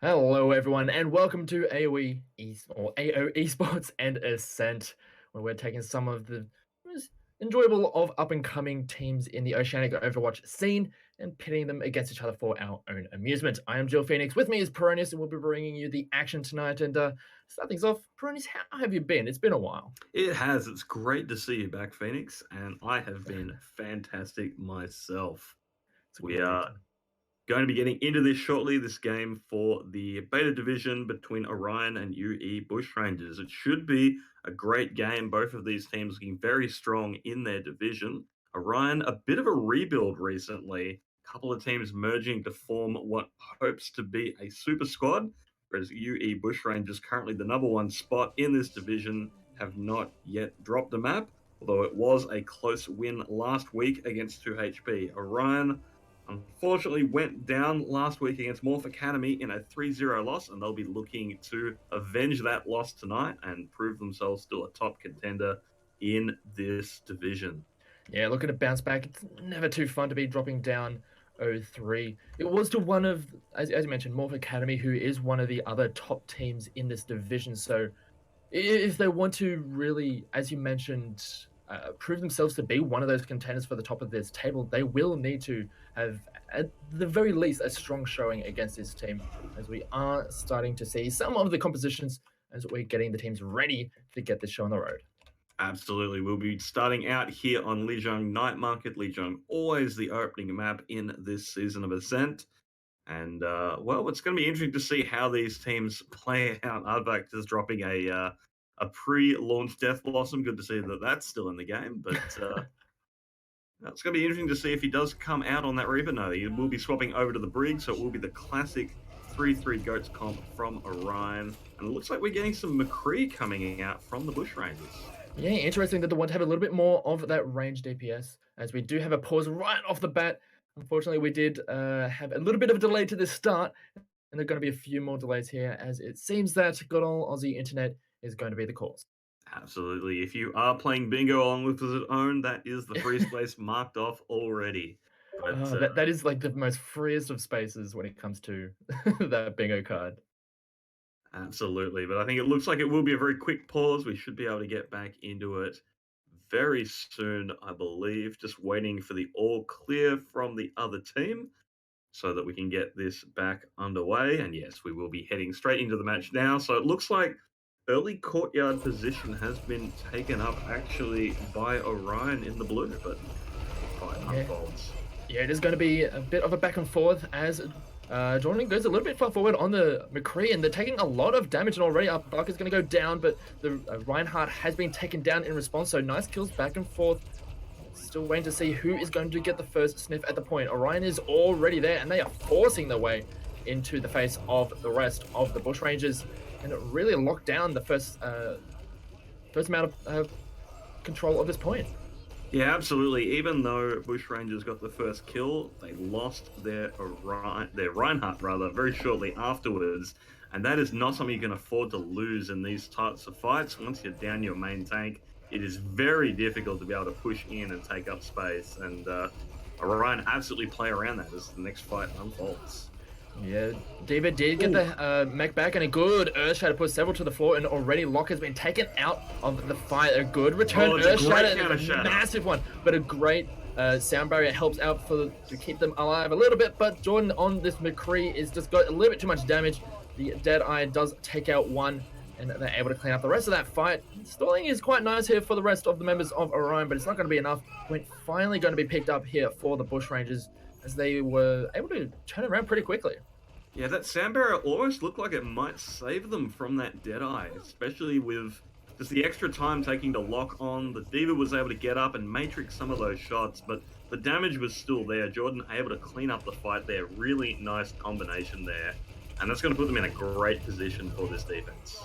Hello, everyone, and welcome to AOEsports and Ascent, where we're taking some of the most enjoyable of up-and-coming teams in the Oceanic Overwatch scene and pitting them against each other for our own amusement. I am Jill Phoenix. With me is Peronius, and we'll be bringing you the action tonight. And start things off, Peronius, how have you been? It's been a while. It has. It's great to see you back, Phoenix, and I have been fantastic myself. It's We great. are going to be getting into this shortly, this game for the beta division between Orion and UE Bushrangers. It should be a great game. Both of these teams looking very strong in their division. Orion, a bit of a rebuild recently. A couple of teams merging to form what hopes to be a super squad, whereas UE Bushrangers, currently the number one spot in this division, have not yet dropped a map, although it was a close win last week against 2HP. Orion unfortunately went down last week against Morph Academy in a 3-0 loss, and they'll be looking to avenge that loss tonight and prove themselves still a top contender in this division. Yeah, looking to bounce back. It's never too fun to be dropping down 0-3. It was to one of, as you mentioned, Morph Academy, who is one of the other top teams in this division. So if they want to really, as you mentioned, prove themselves to be one of those contenders for the top of this table, they will need to have, at the very least, a strong showing against this team, as we are starting to see some of the compositions as we're getting the teams ready to get this show on the road. Absolutely. We'll be starting out here on Lijiang Night Market. Lijiang, always the opening map in this season of Ascent. And, well, it's going to be interesting to see how these teams play out. Arbak just dropping a pre-launch Death Blossom. Good to see that that's still in the game. But it's going to be interesting to see if he does come out on that Reaper. No, he will be swapping over to the Brig, so it will be the classic 3-3 Goats comp from Orion. And it looks like we're getting some McCree coming out from the Bushrangers. Yeah, interesting that they want to have a little bit more of that range DPS, as we do have a pause right off the bat. Unfortunately, we did have a little bit of a delay to this start, and there are going to be a few more delays here, as it seems that good old Aussie internet is going to be the cause. Absolutely. If you are playing bingo along with his own, that is the free space marked off already. But That is like the most freest of spaces when it comes to that bingo card. absolutely. But I think it looks like it will be a very quick pause. We should be able to get back into it very soon, I believe. Just waiting for the all clear from the other team so that we can get this back underway. And yes, we will be heading straight into the match now. So it looks like early courtyard position has been taken up actually by Orion in the blue, but fight Yeah. unfolds. Yeah, it is going to be a bit of a back and forth as Jordan goes a little bit far forward on the McCree, and they're taking a lot of damage, and already our Buck is going to go down, but the Reinhardt has been taken down in response, so nice kills back and forth. Still waiting to see who is going to get the first sniff at the point. Orion is already there, and they are forcing their way into the face of the rest of the Bushrangers, and it really locked down the first amount of control of this point. Yeah, absolutely. Even though Bushrangers got the first kill, they lost their Reinhardt rather very shortly afterwards, and that is not something you can afford to lose in these types of fights. Once you're down your main tank, it is very difficult to be able to push in and take up space, and Orion absolutely play around that as the next fight unfolds. Yeah, David did get the mech back, and a good Earth Shatter put several to the floor, and already Locke has been taken out of the fight. A good return Earth Shatter, a massive one, but a great sound barrier helps out to keep them alive a little bit, but Jordan on this McCree is just got a little bit too much damage. The Deadeye does take out one, and they're able to clean up the rest of that fight. Stalling is quite nice here for the rest of the members of Orion, but it's not going to be enough. Point finally going to be picked up here for the Bushrangers, as they were able to turn around pretty quickly. Yeah, that sound barrier almost looked like it might save them from that Deadeye, especially with just the extra time taking to lock on. The Diva was able to get up and matrix some of those shots, but the damage was still there. Jordan able to clean up the fight there. Really nice combination there. And that's going to put them in a great position for this defense.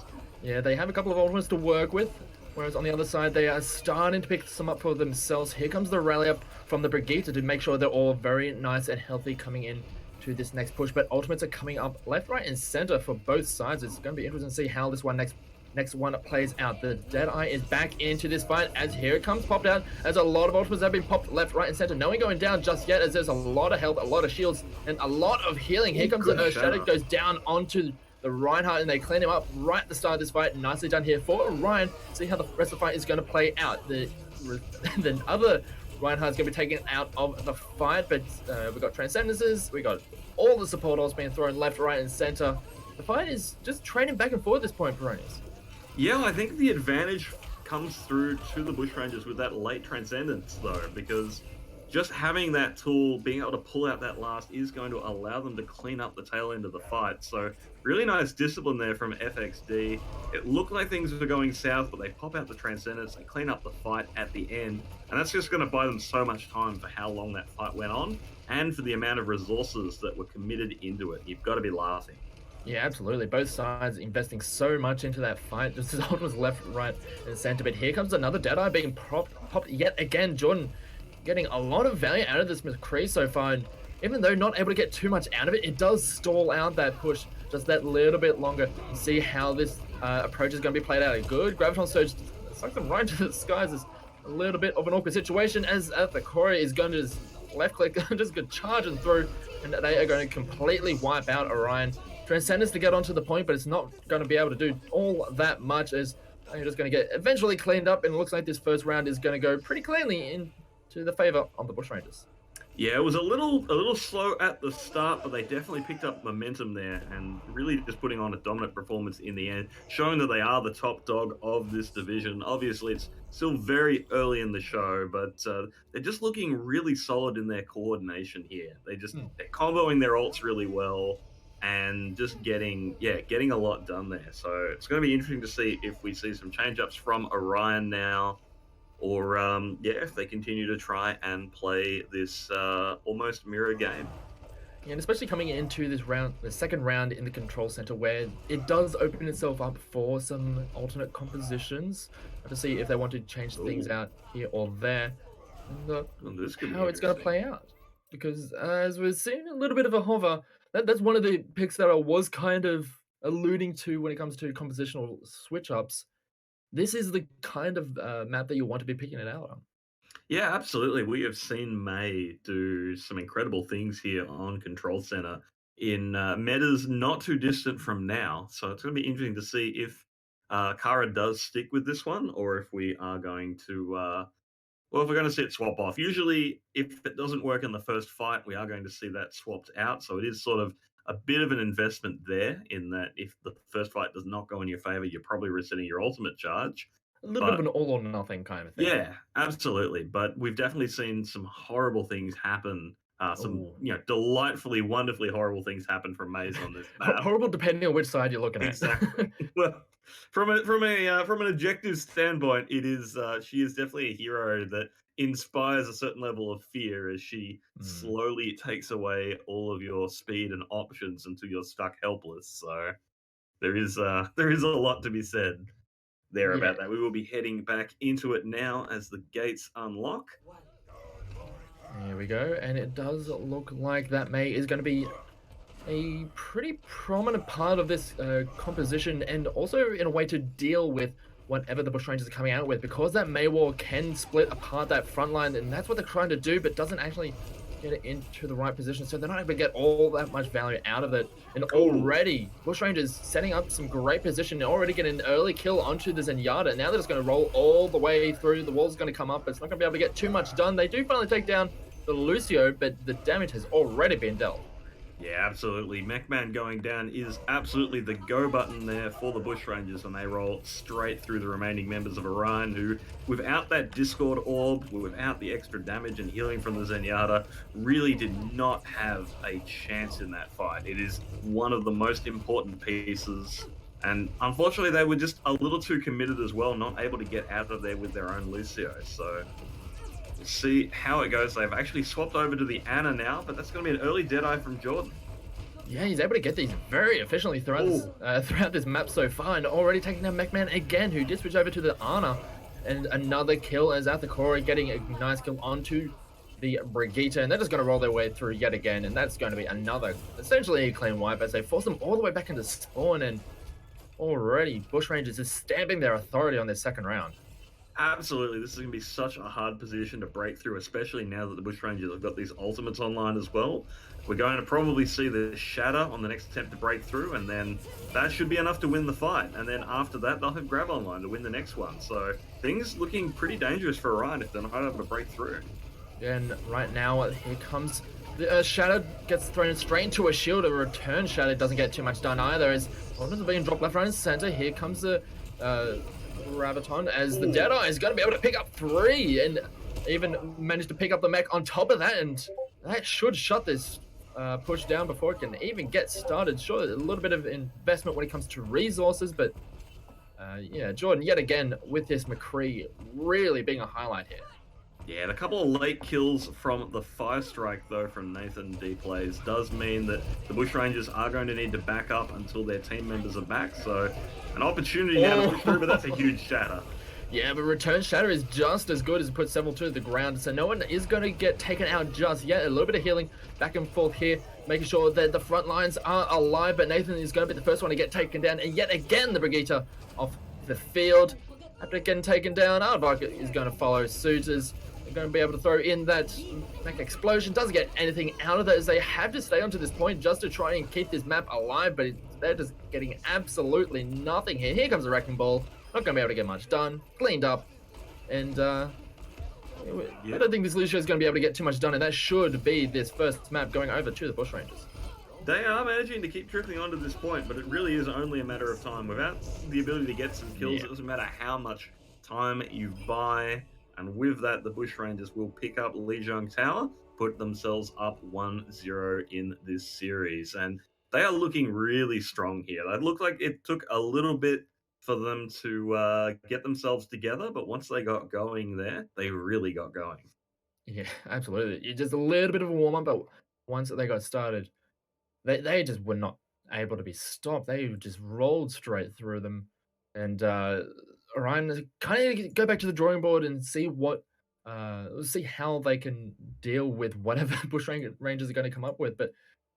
Yeah, they have a couple of ultimates to work with, whereas on the other side, they are starting to pick some up for themselves. Here comes the rally up from the Brigitte to make sure they're all very nice and healthy coming in to this next push, but ultimates are coming up left, right, and center for both sides. It's going to be interesting to see how this one next next one plays out. The Deadeye is back into this fight as here it comes, popped out, as a lot of ultimates have been popped left, right, and center. No one going down just yet, as there's a lot of health, a lot of shields, and a lot of healing. Here comes the Earth Shadow, goes down onto the Reinhardt, and they clean him up right at the start of this fight. Nicely done here for Orion. See how the rest of the fight is going to play out. The other Reinhardt's going to be taken out of the fight, but we got Transcendences, we got all the support ults being thrown left, right, and center. The fight is just trading back and forth at this point, Peronius. Yeah, I think the advantage comes through to the Bushrangers with that late Transcendence, though, because just having that tool, being able to pull out that last, is going to allow them to clean up the tail end of the fight. So really nice discipline there from FXD. It looked like things were going south, but they pop out the Transcendence, they clean up the fight at the end, and that's just going to buy them so much time for how long that fight went on, and for the amount of resources that were committed into it. You've got to be laughing. Yeah, absolutely. Both sides investing so much into that fight. Just as old was left, right, and center. But here comes another Deadeye being popped yet again. Jordan getting a lot of value out of this McCree so far. And even though not able to get too much out of it, it does stall out that push just that little bit longer. See how this approach is going to be played out. A good Graviton Surge sucks them right into the skies. It's a little bit of an awkward situation as the Corey is going to just left click, just go charging through, and they are going to completely wipe out Orion. Transcendence to get onto the point, but it's not going to be able to do all that much, as they're just going to get eventually cleaned up, and it looks like this first round is going to go pretty cleanly into the favor of the Bushrangers. Yeah, it was a little slow at the start, but they definitely picked up momentum there and really just putting on a dominant performance in the end, showing that they are the top dog of this division. Obviously, it's still very early in the show, but they're just looking really solid in their coordination here. They're comboing their ults really well and just getting a lot done there. So it's going to be interesting to see if we see some change-ups from Orion now, or if they continue to try and play this almost mirror game. And especially coming into this round, the second round in the control center, where it does open itself up for some alternate compositions to see if they want to change things out here or there, and how it's going to play out. Because as we're seeing a little bit of a hover, that's one of the picks that I was kind of alluding to when it comes to compositional switch-ups. This is the kind of map that you want to be picking it out on. Yeah, absolutely. We have seen May do some incredible things here on Control Center in metas not too distant from now. So it's going to be interesting to see if Kara does stick with this one, or if we are going to... if we're going to see it swap off. Usually, if it doesn't work in the first fight, we are going to see that swapped out. So it is sort of a bit of an investment there, in that if the first fight does not go in your favor, you're probably resetting your ultimate charge. A little bit of an all or nothing kind of thing. Yeah, absolutely. But we've definitely seen some horrible things happen. Delightfully, wonderfully horrible things happen from Maze on this map. Horrible depending on which side you're looking at. Exactly. Well, from an objective standpoint, it is she is definitely a hero that inspires a certain level of fear, as she slowly takes away all of your speed and options until you're stuck helpless. So there is a lot to be said there about that. We will be heading back into it now as the gates unlock. There we go, and it does look like that May is going to be a pretty prominent part of this composition, and also in a way to deal with whatever the Bushrangers are coming out with, because that May wall can split apart that front line, and that's what they're trying to do, but doesn't actually get it into the right position, so they're not able to get all that much value out of it. And already, Bushrangers setting up some great position, already getting an early kill onto the Zenyatta. Now they're just going to roll all the way through. The wall's going to come up, but it's not going to be able to get too much done. They do finally take down the Lucio, but the damage has already been dealt. Yeah, absolutely. Mechman going down is absolutely the go button there for the Bushrangers, and they roll straight through the remaining members of Orion, who, without that Discord orb, without the extra damage and healing from the Zenyatta, really did not have a chance in that fight. It is one of the most important pieces, and unfortunately they were just a little too committed as well, not able to get out of there with their own Lucio. So see how it goes. They've actually swapped over to the Ana now, but that's going to be an early Deadeye from Jordan. Yeah, he's able to get these very efficiently throughout this map so far, and already taking down Mechman again, who did switch over to the Ana, and another kill as Athakora getting a nice kill onto the Brigitte, and they're just going to roll their way through yet again, and that's going to be another, essentially a clean wipe, as they force them all the way back into spawn. And already Bushrangers is stamping their authority on their second round. Absolutely, this is going to be such a hard position to break through, especially now that the Bushrangers have got these ultimates online as well. We're going to probably see the Shatter on the next attempt to break through, and then that should be enough to win the fight. And then after that, they'll have Grab online to win the next one. So things looking pretty dangerous for Orion if they're not able to break through. And right now, here comes the Shatter, gets thrown straight into a shield. A return Shatter doesn't get too much done either. As Orion is being dropped left, right, and center. Here comes the Graviton as the Deadeye is going to be able to pick up 3 and even manage to pick up the mech on top of that. And that should shut this push down before it can even get started. Sure, a little bit of investment when it comes to resources, but yeah, Jordan, yet again, with this McCree really being a highlight here. Yeah, and a couple of late kills from the Fire Strike, though, from Nathan D Plays does mean that the Bushrangers are going to need to back up until their team members are back. So, an opportunity now to push through, but that's a huge shatter. Yeah, but return shatter is just as good as it puts several to the ground, so no one is going to get taken out just yet. A little bit of healing back and forth here, making sure that the front lines are alive, but Nathan is going to be the first one to get taken down, and yet again the Brigitte off the field. After getting taken down, Aardvark is going to follow suit as they're going to be able to throw in that mech explosion. Doesn't get anything out of that as they have to stay onto this point just to try and keep this map alive, but they're just getting absolutely nothing here. Here comes the Wrecking Ball. Not going to be able to get much done. Cleaned up. And I don't think this Lucio is going to be able to get too much done, and that should be this first map going over to the Bushrangers. They are managing to keep trickling on to this point, but it really is only a matter of time. Without the ability to get some kills, It doesn't matter how much time you buy. And with that, the Bushrangers will pick up Lijiang Tower, put themselves up 1-0 in this series. And they are looking really strong here. They look like it took a little bit for them to get themselves together, but once they got going there, they really got going. Yeah, absolutely. Just a little bit of a warm-up, but once they got started, they just were not able to be stopped. They just rolled straight through them. And Orion kind of go back to the drawing board and see see how they can deal with whatever Rangers are going to come up with. But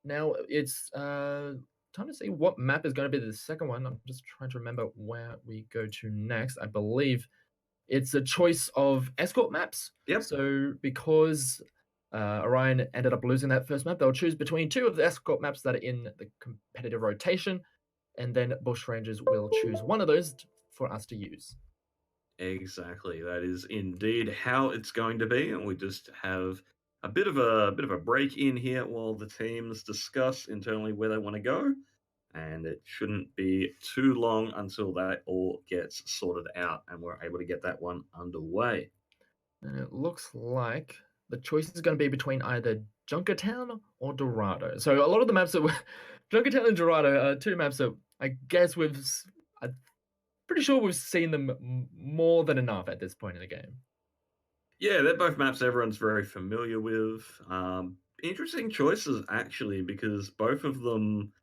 now it's time to see what map is going to be the second one. I'm just trying to remember where we go to next. I believe it's a choice of escort maps. Yep. So because Orion ended up losing that first map, they'll choose between 2 of the escort maps that are in the competitive rotation, and then Bushrangers will choose one of those for us to use. Exactly. That is indeed how it's going to be, and we just have a bit of a break in here while the teams discuss internally where they want to go, and it shouldn't be too long until that all gets sorted out and we're able to get that one underway. And it looks like the choice is going to be between either Junkertown or Dorado. So a lot of the maps that Junkertown and Dorado are 2 maps that I guess I'm pretty sure we've seen them more than enough at this point in the game. Yeah, they're both maps everyone's very familiar with. Interesting choices, actually, because both of them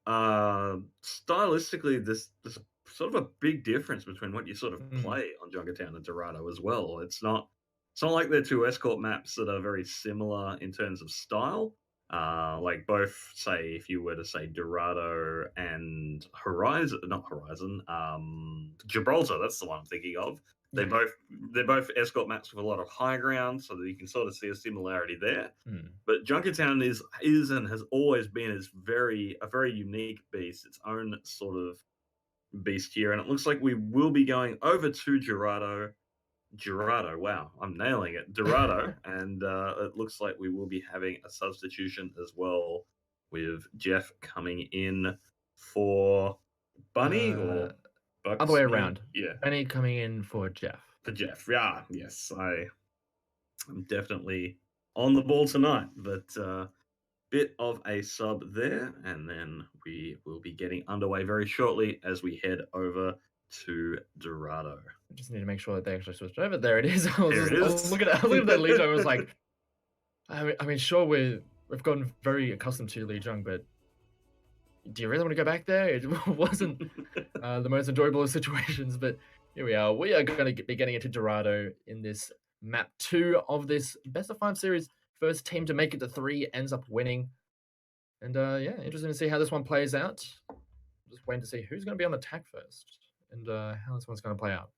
stylistically, there's sort of a big difference between what you sort of play on Junkertown and Dorado as well. It's not like they're 2 escort maps that are very similar in terms of style. Like both, say, if you were to say Dorado and Gibraltar, that's the one I'm thinking of. They're both escort maps with a lot of high ground, so that you can sort of see a similarity there. But Junkertown is and has always been a very unique beast, its own sort of beast here, and it looks like we will be going over to Dorado, wow, I'm nailing it. Dorado, and it looks like we will be having a substitution as well, with Jeff coming in for Bunny or Bucks? Other way around. Yeah. Bunny coming in for Jeff. For Jeff, yeah, yes. I'm definitely on the ball tonight, but bit of a sub there, and then we will be getting underway very shortly as we head over to Dorado. I just need to make sure that they actually switched over. There it is. I was looking at that Li Jung. I was like, I mean, sure, we've gotten very accustomed to Li Jung, but do you really want to go back there? It wasn't the most enjoyable of situations, but here we are. We are going to be getting into Dorado in this map 2 of this best of 5 series. First team to make it to 3 ends up winning. And yeah, interesting to see how this one plays out. just waiting to see who's going to be on attack first and how this one's going to play out.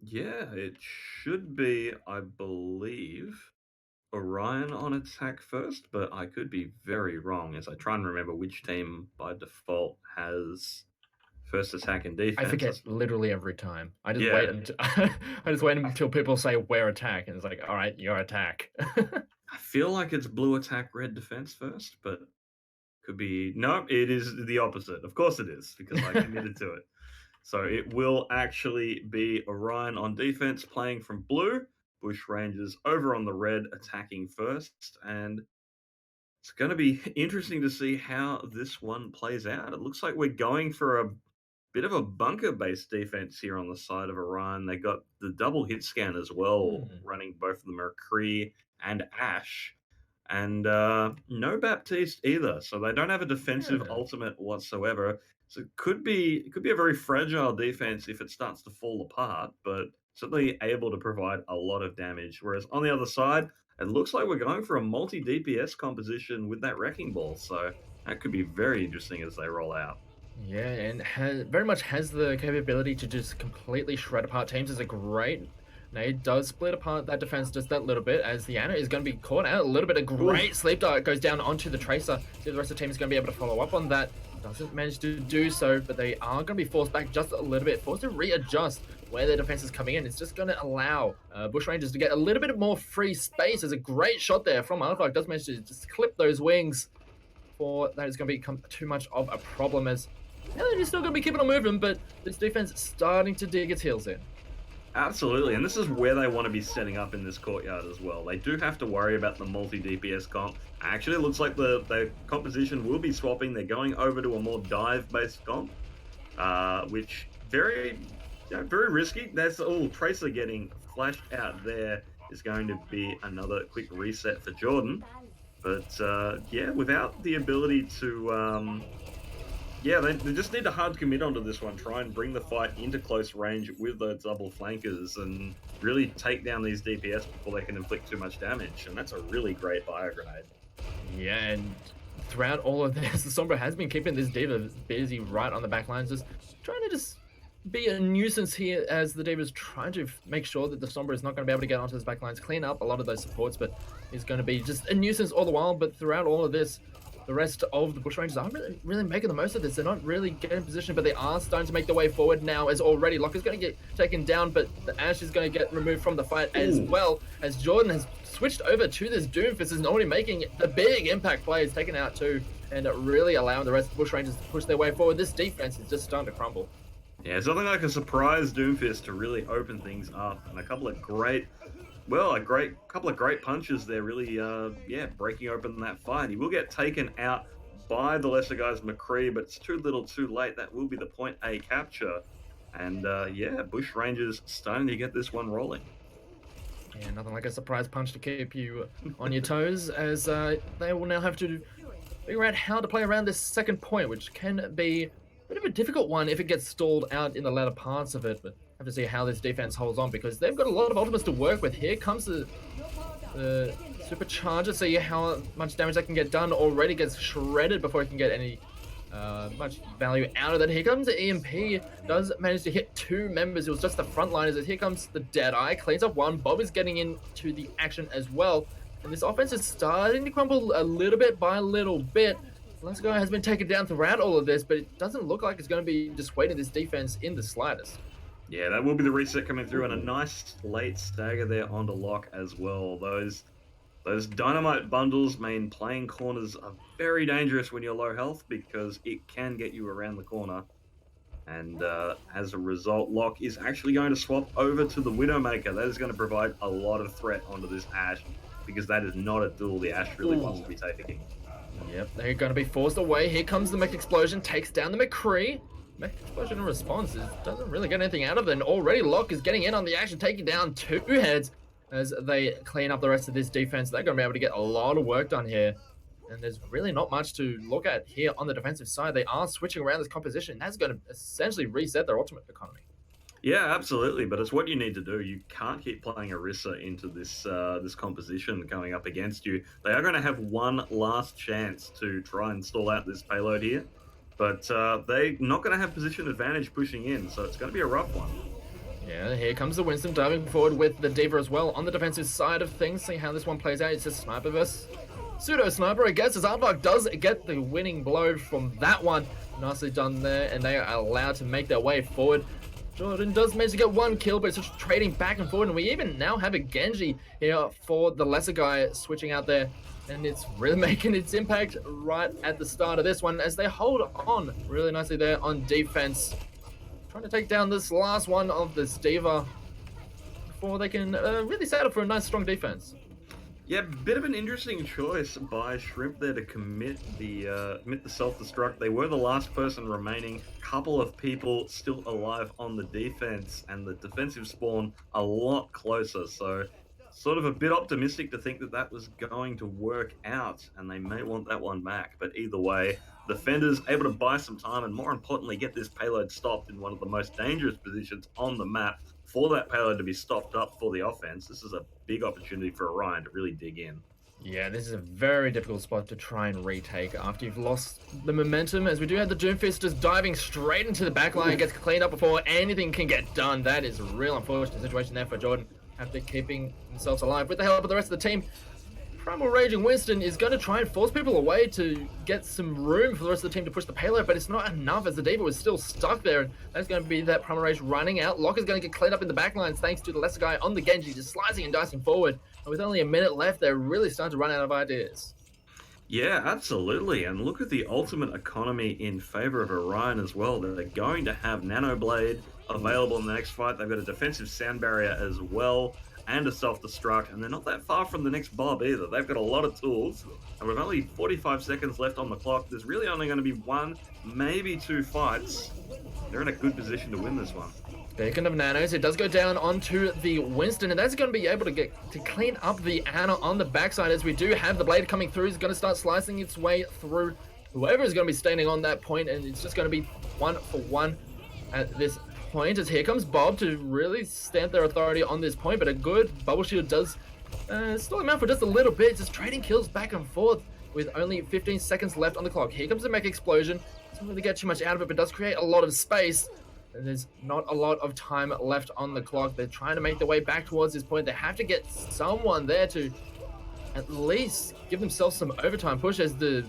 Yeah, it should be, I believe, Orion on attack first, but I could be very wrong as I try and remember which team by default has first attack and I defense. forget literally every time. I just wait Yeah, until I just wait until people say where attack, and it's like, all right, your attack. I feel like it's blue attack, red defense first, but could be no, it is the opposite. Of course it is, because I committed to it. So it will actually be Orion on defense playing from blue, Bushrangers over on the red attacking first, and it's going to be interesting to see how this one plays out. It looks like we're going for a bit of a bunker-based defense here on the side of Orion. They got the double hit scan as well, Hmm. running both the McCree and Ash, and no Baptiste either. So they don't have a defensive Yeah. ultimate whatsoever. So it could be a very fragile defense if it starts to fall apart, but certainly able to provide a lot of damage. Whereas on the other side, it looks like we're going for a multi DPS composition with that wrecking ball. So that could be very interesting as they roll out. Yeah, and very much has the capability to just completely shred apart teams. Is a great nade, does split apart that defense just that little bit as the Ana is going to be caught out a little bit. A Oof. great sleep dart goes down onto the Tracer. See if the rest of the team is going to be able to follow up on that. Doesn't manage to do so, but they are going to be forced back just a little bit, forced to readjust where their defense is coming in. It's just going to allow Bushrangers to get a little bit more free space. There's a great shot there from Artifact. Does manage to just clip those wings for that is going to become too much of a problem as LNG's still going to be keeping on moving, but this defense is starting to dig its heels in. Absolutely, and this is where they want to be setting up in this courtyard as well. They do have to worry about the multi DPS comp. Actually, it looks like the composition will be swapping. They're going over to a more dive based comp, which very risky. That's all. Tracer getting flashed out there is going to be another quick reset for Jordan. But yeah, without the ability to yeah, they just need to hard commit onto this one, try and bring the fight into close range with those double flankers and really take down these DPS before they can inflict too much damage. And that's a really great bio grenade. Yeah, and throughout all of this, the Sombra has been keeping this Diva busy right on the back lines, just trying to just be a nuisance here as the Diva's trying to make sure that the Sombra is not going to be able to get onto his back lines, clean up a lot of those supports, but he's going to be just a nuisance all the while. But throughout all of this, the rest of the Bushrangers aren't really making the most of this. They're not really getting in position, but they are starting to make their way forward now as already Locke is going to get taken down, but the Ash is going to get removed from the fight as well as Jordan has switched over to this Doomfist, is already making the big impact plays, taken out too, and really allowing the rest of the Bushrangers to push their way forward. This defense is just starting to crumble. Yeah, something like a surprise Doomfist to really open things up, and a couple of great, well, a couple of great punches there, really, yeah, breaking open that fight. He will get taken out by the lesser guys, McCree, but it's too little, too late. That will be the point A capture, and yeah, Bushrangers starting to get this one rolling. Yeah, nothing like a surprise punch to keep you on your toes, as they will now have to figure out how to play around this second point, which can be a bit of a difficult one if it gets stalled out in the latter parts of it. But have to see how this defense holds on, because they've got a lot of ultimates to work with. Here comes the supercharger. See how much damage that can get done. Already gets shredded before it can get any much value out of that. Here comes the EMP. Does manage to hit two members. It was just the frontliners. As here comes the Deadeye. Cleans up one. Bob is getting into the action as well. And this offense is starting to crumble a little bit by little bit. Let's Go has been taken down throughout all of this, but it doesn't look like it's going to be dissuading this defense in the slightest. Yeah, that will be the reset coming through, and a nice late stagger there onto Lock as well. Those dynamite bundles mean playing corners are very dangerous when you're low health, because it can get you around the corner. And as a result, Lock is actually going to swap over to the Widowmaker. That is going to provide a lot of threat onto this Ash, because that is not a duel the Ash really wants to be taking. Yep, they're going to be forced away. Here comes the Mech Explosion, takes down the McCree. Mech Explosion in response doesn't really get anything out of it. And already Locke is getting in on the action, taking down two heads as they clean up the rest of this defense. They're going to be able to get a lot of work done here. And there's really not much to look at here on the defensive side. They are switching around this composition. That's going to essentially reset their ultimate economy. Yeah, absolutely, but it's what you need to do. You can't keep playing Orisa into this composition coming up against you. They are going to have one last chance to try and stall out this payload here, but they're not going to have position advantage pushing in, so it's going to be a rough one. Yeah, here comes the Winston diving forward with the Diva as well on the defensive side of things. See how this one plays out. It's a sniper versus pseudo-sniper, I guess, as Aardvark does get the winning blow from that one. Nicely done there, and they are allowed to make their way forward. Jordan does manage to get one kill, but it's just trading back and forward, and we even now have a Genji here for the lesser guy switching out there, and it's really making its impact right at the start of this one as they hold on really nicely there on defense. Trying to take down this last one of this Diva before they can really set up for a nice strong defense. Yeah, bit of an interesting choice by Shrimp there to commit the self-destruct. They were the last person remaining. Couple of people still alive on the defense, and the defensive spawn a lot closer. So, sort of a bit optimistic to think that that was going to work out, and they may want that one back. But either way, defenders able to buy some time, and more importantly, get this payload stopped in one of the most dangerous positions on the map. For that payload to be stopped up for the offense, this is a big opportunity for Orion to really dig in. Yeah, this is a very difficult spot to try and retake after you've lost the momentum, as we do have the Doomfist just diving straight into the backline, gets cleaned up before anything can get done. That is a real unfortunate situation there for Jordan, after keeping themselves alive with the help of the rest of the team. Primal Raging Winston is going to try and force people away to get some room for the rest of the team to push the payload, but it's not enough as the Diva was still stuck there, and that's going to be that Primal Rage running out. Locker's going to get cleaned up in the backlines thanks to the lesser guy on the Genji, just slicing and dicing forward. And with only a minute left, they're really starting to run out of ideas. Yeah, absolutely. And look at the ultimate economy in favor of Orion as well. They're going to have Nano Blade available in the next fight. They've got a defensive sound barrier as well, and a self-destruct, and they're not that far from the next Bob either. They've got a lot of tools, and with only 45 seconds left on the clock, there's really only going to be one, maybe two fights. They're in a good position to win this one. Speaking of nanos, it does go down onto the Winston, and that's going to be able to get to clean up the Ana on the backside, as we do have the blade coming through. It's going to start slicing its way through whoever is going to be standing on that point, and it's just going to be 1-for-1 at this point, as here comes Bob to really stamp their authority on this point, but a good bubble shield does stall him out for just a little bit, just trading kills back and forth with only 15 seconds left on the clock. Here comes the mech explosion. Doesn't really get too much out of it, but does create a lot of space, and there's not a lot of time left on the clock. They're trying to make their way back towards this point. They have to get someone there to at least give themselves some overtime push, as the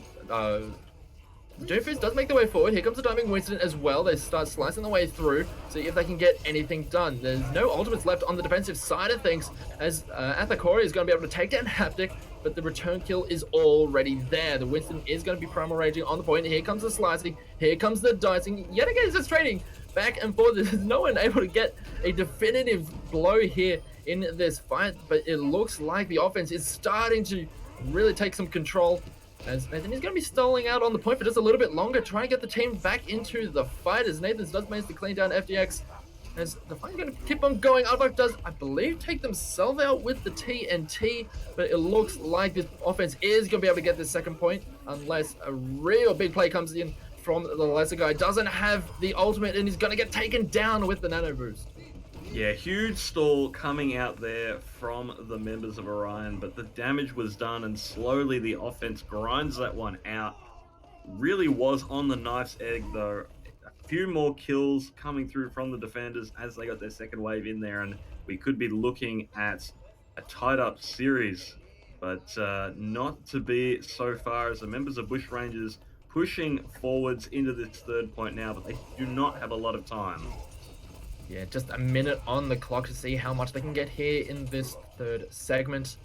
Doomfist does make their way forward. Here comes the diving Winston as well. They start slicing the way through, see if they can get anything done. There's no ultimates left on the defensive side of things, as Athakori is going to be able to take down Haptic, but the return kill is already there. The Winston is going to be primal raging on the point. Here comes the slicing. Here comes the dicing. Yet again, it's just trading back and forth. There's no one able to get a definitive blow here in this fight, but it looks like the offense is starting to really take some control, as Nathan is going to be stalling out on the point for just a little bit longer, trying to get the team back into the fight, as Nathan does manage to clean down FDX, as the fight is going to keep on going. Aardvark does, I believe, take themselves out with the TNT, but it looks like this offense is going to be able to get this second point, unless a real big play comes in from the lesser guy. Doesn't have the ultimate, and he's going to get taken down with the nano boost. Yeah, huge stall coming out there from the members of Orion, but the damage was done, and slowly the offense grinds that one out. Really was on the knife's edge, though. A few more kills coming through from the defenders as they got their second wave in there, and we could be looking at a tied-up series, but not to be so far, as the members of Bushrangers pushing forwards into this third point now, but they do not have a lot of time. Yeah, just a minute on the clock to see how much they can get here in this third segment.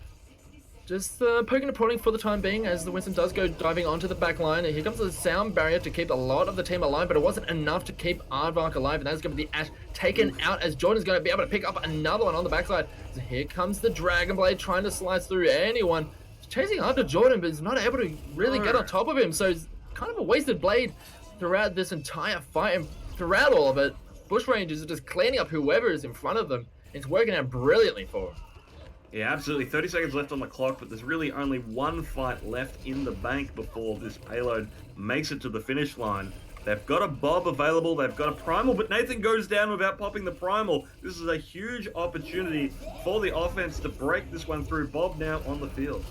Just poking and prodding for the time being, as the Winston does go diving onto the back line. And here comes the sound barrier to keep a lot of the team alive, but it wasn't enough to keep Aardvark alive, and that's going to be Ash taken out, as Jordan's going to be able to pick up another one on the backside. So here comes the Dragon Blade trying to slice through anyone. He's chasing after Jordan, but he's not able to really get on top of him, so it's kind of a wasted blade throughout this entire fight, and throughout all of it, Bushrangers are just cleaning up whoever is in front of them. It's working out brilliantly for them. Yeah, absolutely. 30 seconds left on the clock, but there's really only one fight left in the bank before this payload makes it to the finish line. They've got a Bob available, they've got a Primal, but Nathan goes down without popping the Primal. This is a huge opportunity for the offense to break this one through. Bob now on the field.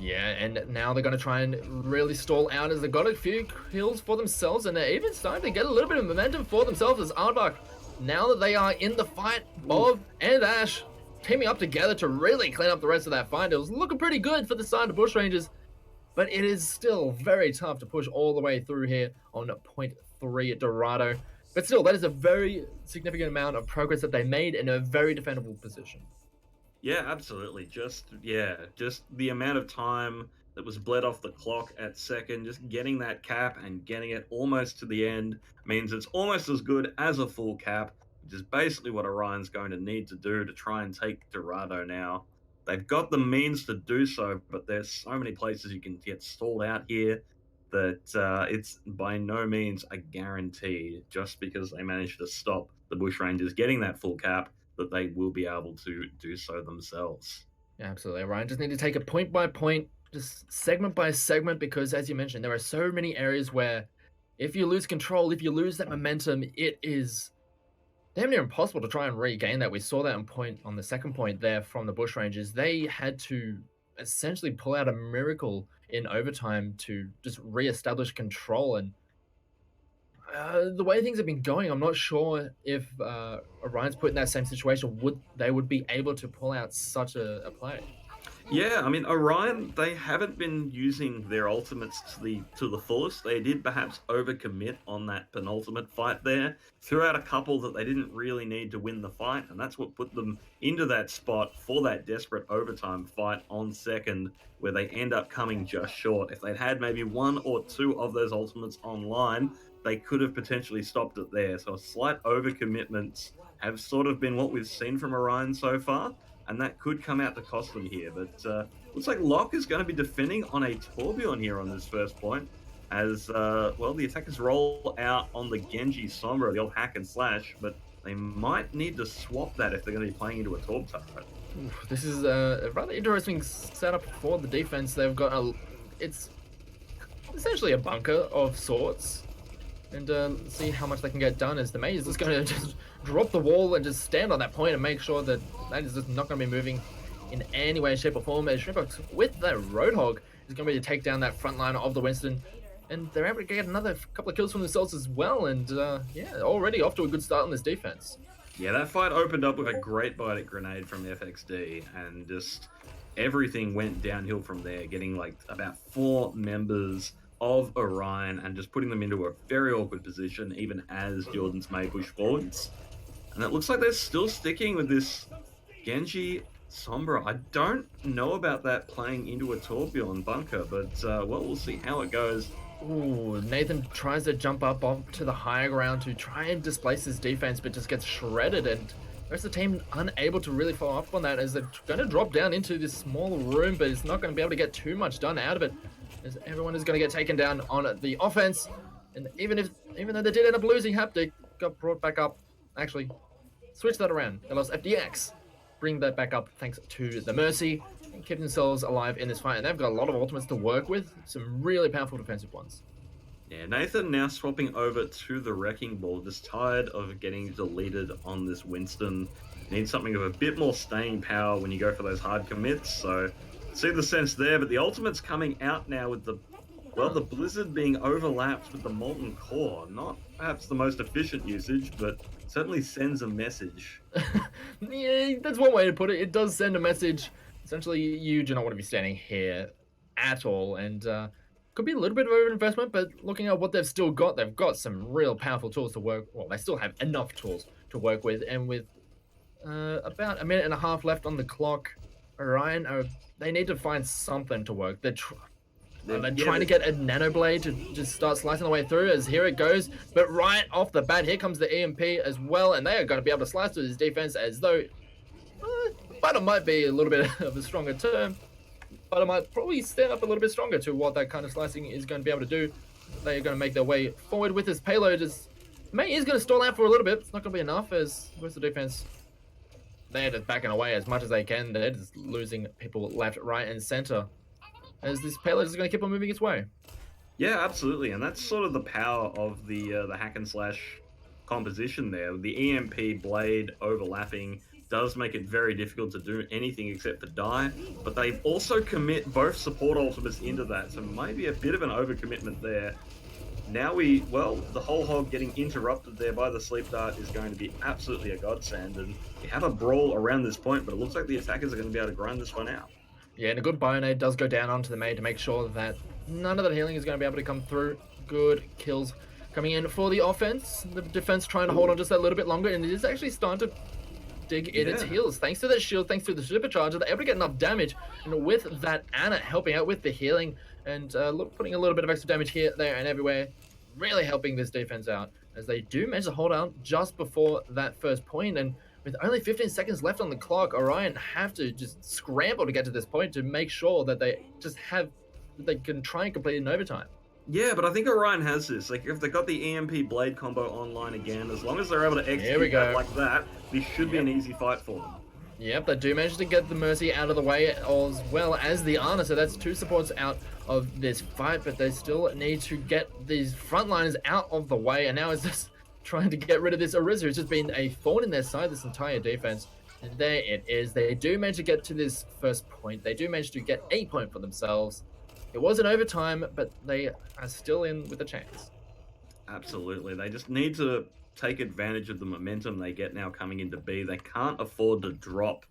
Yeah, and now they're going to try and really stall out as they've got a few kills for themselves, and they're even starting to get a little bit of momentum for themselves as Aardvark, now that they are in the fight, Bob and Ash teaming up together to really clean up the rest of that fight. It was looking pretty good for the side of Bushrangers, but it is still very tough to push all the way through here on point 3 at Dorado. But still, that is a very significant amount of progress that they made in a very defendable position. Yeah, absolutely. Just the amount of time that was bled off the clock at second, just getting that cap and getting it almost to the end means it's almost as good as a full cap, which is basically what Orion's going to need to do to try and take Dorado now. They've got the means to do so, but there's so many places you can get stalled out here that it's by no means a guarantee just because they managed to stop the Bushrangers getting that full cap that they will be able to do so themselves. Yeah, absolutely, Ryan. Just need to take it point by point, just segment by segment, because as you mentioned, there are so many areas where if you lose control, if you lose that momentum, it is damn near impossible to try and regain that. We saw that on the second point there from the Bushrangers. They had to essentially pull out a miracle in overtime to just reestablish control. And the way things have been going, I'm not sure if Orion's put in that same situation, would be able to pull out such a play. Yeah, I mean Orion, they haven't been using their ultimates to the fullest. They did perhaps overcommit on that penultimate fight there, threw out a couple that they didn't really need to win the fight, and that's what put them into that spot for that desperate overtime fight on second, where they end up coming just short. If they'd had maybe one or two of those ultimates online, they could have potentially stopped it there. So slight overcommitments have sort of been what we've seen from Orion so far, and that could come out to cost them here. But looks like Locke is going to be defending on a Torbjorn here on this first point, as the attackers roll out on the Genji Sombra, the old hack and slash, but they might need to swap that if they're going to be playing into a Torb turret. This is a rather interesting setup for the defense. They've got it's essentially a bunker of sorts, and see how much they can get done, as the mage is just going to just drop the wall and just stand on that point and make sure that that is just not going to be moving in any way, shape, or form. As Shrimpbox with that Roadhog is going to be to take down that front line of the Winston, and they're able to get another couple of kills from themselves as well, and yeah, already off to a good start on this defense. Yeah, that fight opened up with a great bite grenade from FXD, and just everything went downhill from there, getting like about 4 members of Orion and just putting them into a very awkward position, even as Jordan's may push forwards. And it looks like they're still sticking with this Genji Sombra. I don't know about that playing into a Torbjorn bunker, but we'll see how it goes. Ooh, Nathan tries to jump up to the higher ground to try and displace his defense, but just gets shredded, and the rest of the team unable to really follow up on that, as they're going to drop down into this small room, but it's not going to be able to get too much done out of it, as everyone is going to get taken down on the offense. And even though they did end up losing Haptic, got brought back up. Actually, switch that around. They lost FDX. Bring that back up thanks to the Mercy, and keep themselves alive in this fight. And they've got a lot of ultimates to work with, some really powerful defensive ones. Yeah, Nathan now swapping over to the Wrecking Ball, just tired of getting deleted on this Winston. Needs something of a bit more staying power when you go for those hard commits, so see the sense there. But the ultimate's coming out now with the Blizzard being overlapped with the Molten Core. Not perhaps the most efficient usage, but certainly sends a message. Yeah, that's one way to put it. It does send a message. Essentially, you do not want to be standing here at all, and could be a little bit of an investment, but looking at what they've still got, they've got some real powerful tools to work. Well, they still have enough tools to work with, and with about a minute and a half left on the clock, Orion, they need to find something to work. They're trying to get a nano blade to just start slicing the way through, as here it goes. But right off the bat, here comes the EMP as well, and they are going to be able to slice through this defense, as though butter might be a little bit of a stronger term. Butter might probably stand up a little bit stronger to what that kind of slicing is going to be able to do. They are going to make their way forward with this payload, as May is going to stall out for a little bit. It's not going to be enough, as most of the defense, they're just backing away as much as they can. They're just losing people left, right, and center, as this payload is going to keep on moving its way. Yeah, absolutely, and that's sort of the power of the hack and slash composition there. The EMP blade overlapping does make it very difficult to do anything except for die, but they also commit both support ultimates into that, so maybe a bit of an overcommitment there. Now the whole hog getting interrupted there by the sleep dart is going to be absolutely a godsend, and we have a brawl around this point, but it looks like the attackers are going to be able to grind this one out. Yeah, and a good Bionade does go down onto the main to make sure that none of that healing is going to be able to come through. Good kills coming in for the offense. The defense trying to hold on just a little bit longer, and it is actually starting to dig in its heels. Thanks to that shield, thanks to the supercharger, they're able to get enough damage. And with that, Anna helping out with the healing and putting a little bit of extra damage here, there, and everywhere, really helping this defense out as they do manage to hold out just before that first point. And with only 15 seconds left on the clock, Orion have to just scramble to get to this point to make sure that they can try and complete it in overtime. Yeah, but I think Orion has this. Like, if they got the EMP Blade combo online again, as long as they're able to execute that like that, this should be an easy fight for them. Yep, they do manage to get the Mercy out of the way as well as the Ana, so that's two supports out of this fight, but they still need to get these frontliners out of the way, and now it's just trying to get rid of this Ariza, who's just been a thorn in their side this entire defense. And there it is. They do manage to get to this first point. They do manage to get a point for themselves. It was an overtime, but they are still in with a chance. Absolutely. They just need to take advantage of the momentum they get now coming into B. They can't afford to drop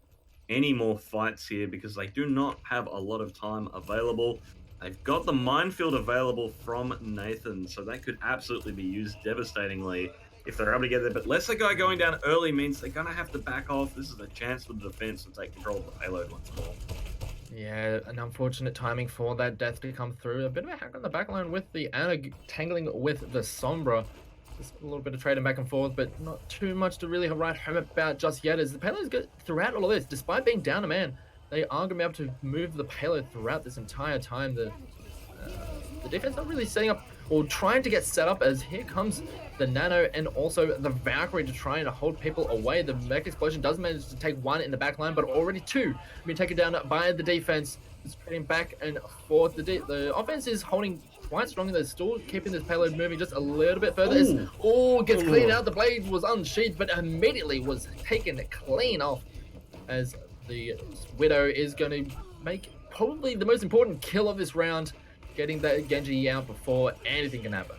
any more fights here because they do not have a lot of time available. They've got the minefield available from Nathan, so that could absolutely be used devastatingly if they're able to get there. But Lesser Guy going down early means they're going to have to back off. This is a chance for the defense to take control of the payload once more. Yeah, an unfortunate timing for that death to come through. A bit of a hack on the backline with the Ana tangling with the Sombra. Just a little bit of trading back and forth, but not too much to really write home about just yet. As the payload is good throughout all of this, despite being down a man, they are going to be able to move the payload throughout this entire time. The defense not really setting up or trying to get set up, as here comes the Nano and also the Valkyrie to try and hold people away. The mech explosion does manage to take one in the back line, but already two being taken down by the defense. It's trading back and forth. The offense is holding quite strong. They're still keeping this payload moving just a little bit further. Gets cleaned out. The blade was unsheathed, but immediately was taken clean off as the Widow is going to make probably the most important kill of this round, getting that Genji out before anything can happen.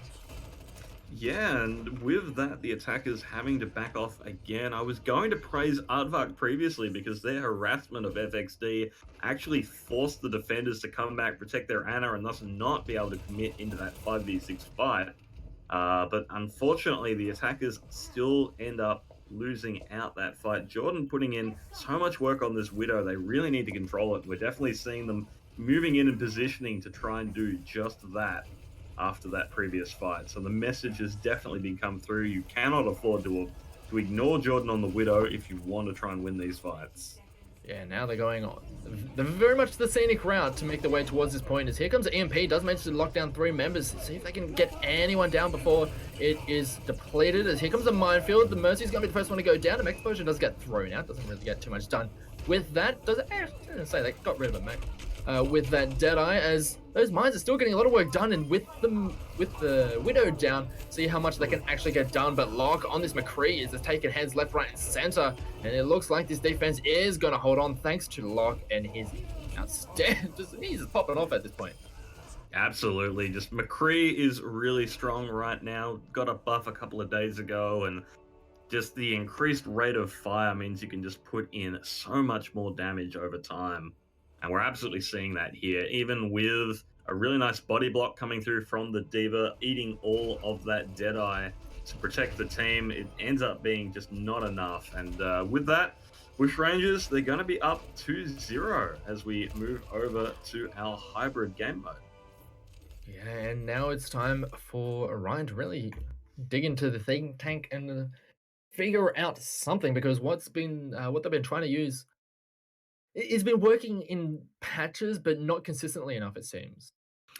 Yeah, and with that, the attackers having to back off again. I was going to praise Aardvark previously because their harassment of FXD actually forced the defenders to come back, protect their Ana, and thus not be able to commit into that 5v6 fight. But unfortunately, the attackers still end up losing out that fight. Jordan putting in so much work on this Widow. They really need to control it. We're definitely seeing them moving in and positioning to try and do just that after that previous fight. So the message has definitely been come through. You cannot afford to ignore Jordan on the Widow if you want to try and win these fights. Yeah, now they're going on. They're very much the scenic route to make their way towards this point. As here comes EMP, does manage to lock down 3 members. See if they can get anyone down before it is depleted. As here comes a minefield. The Mercy's going to be the first one to go down. The mech explosion does get thrown out. Doesn't really get too much done with that. Does it? I didn't say they got rid of a mech. With that Deadeye, as those mines are still getting a lot of work done, and with the Widow down, see how much they can actually get done. But Locke on this McCree is taking heads left, right, and center, and it looks like this defense is going to hold on thanks to Locke and his outstanding. He's just popping off at this point. Absolutely, just McCree is really strong right now. Got a buff a couple of days ago, and just the increased rate of fire means you can just put in so much more damage over time. And we're absolutely seeing that here, even with a really nice body block coming through from the D.Va, eating all of that Deadeye to protect the team. It ends up being just not enough. And with that, Bushrangers, they're going to be up 2-0 as we move over to our hybrid game mode. Yeah, and now it's time for Orion to really dig into the think tank and figure out something, because what they've been trying to use, it's been working in patches, but not consistently enough, it seems.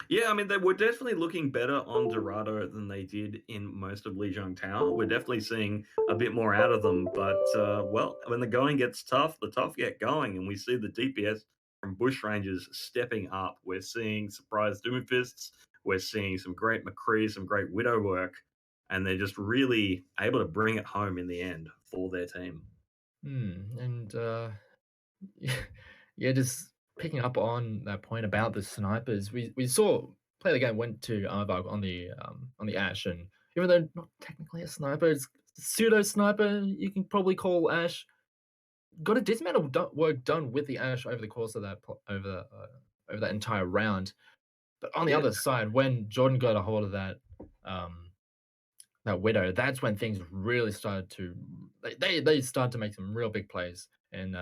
Yeah, I mean, they were definitely looking better on Dorado than they did in most of Lijiang Tower. We're definitely seeing a bit more out of them. But, well, when the going gets tough, the tough get going. And we see the DPS from Bushrangers stepping up. We're seeing surprise Doomfists. We're seeing some great McCree, some great Widow work. And they're just really able to bring it home in the end for their team. And yeah, just picking up on that point about the snipers, we saw player the game went to Arvog on the Ash, and even though not technically a sniper, it's pseudo sniper. You can probably call Ash. Got a decent amount of work done with the Ash over the course of over that entire round. But on the Yeah. other side, when Jordan got a hold of um, that Widow, that's when things really started to they started to make some real big plays and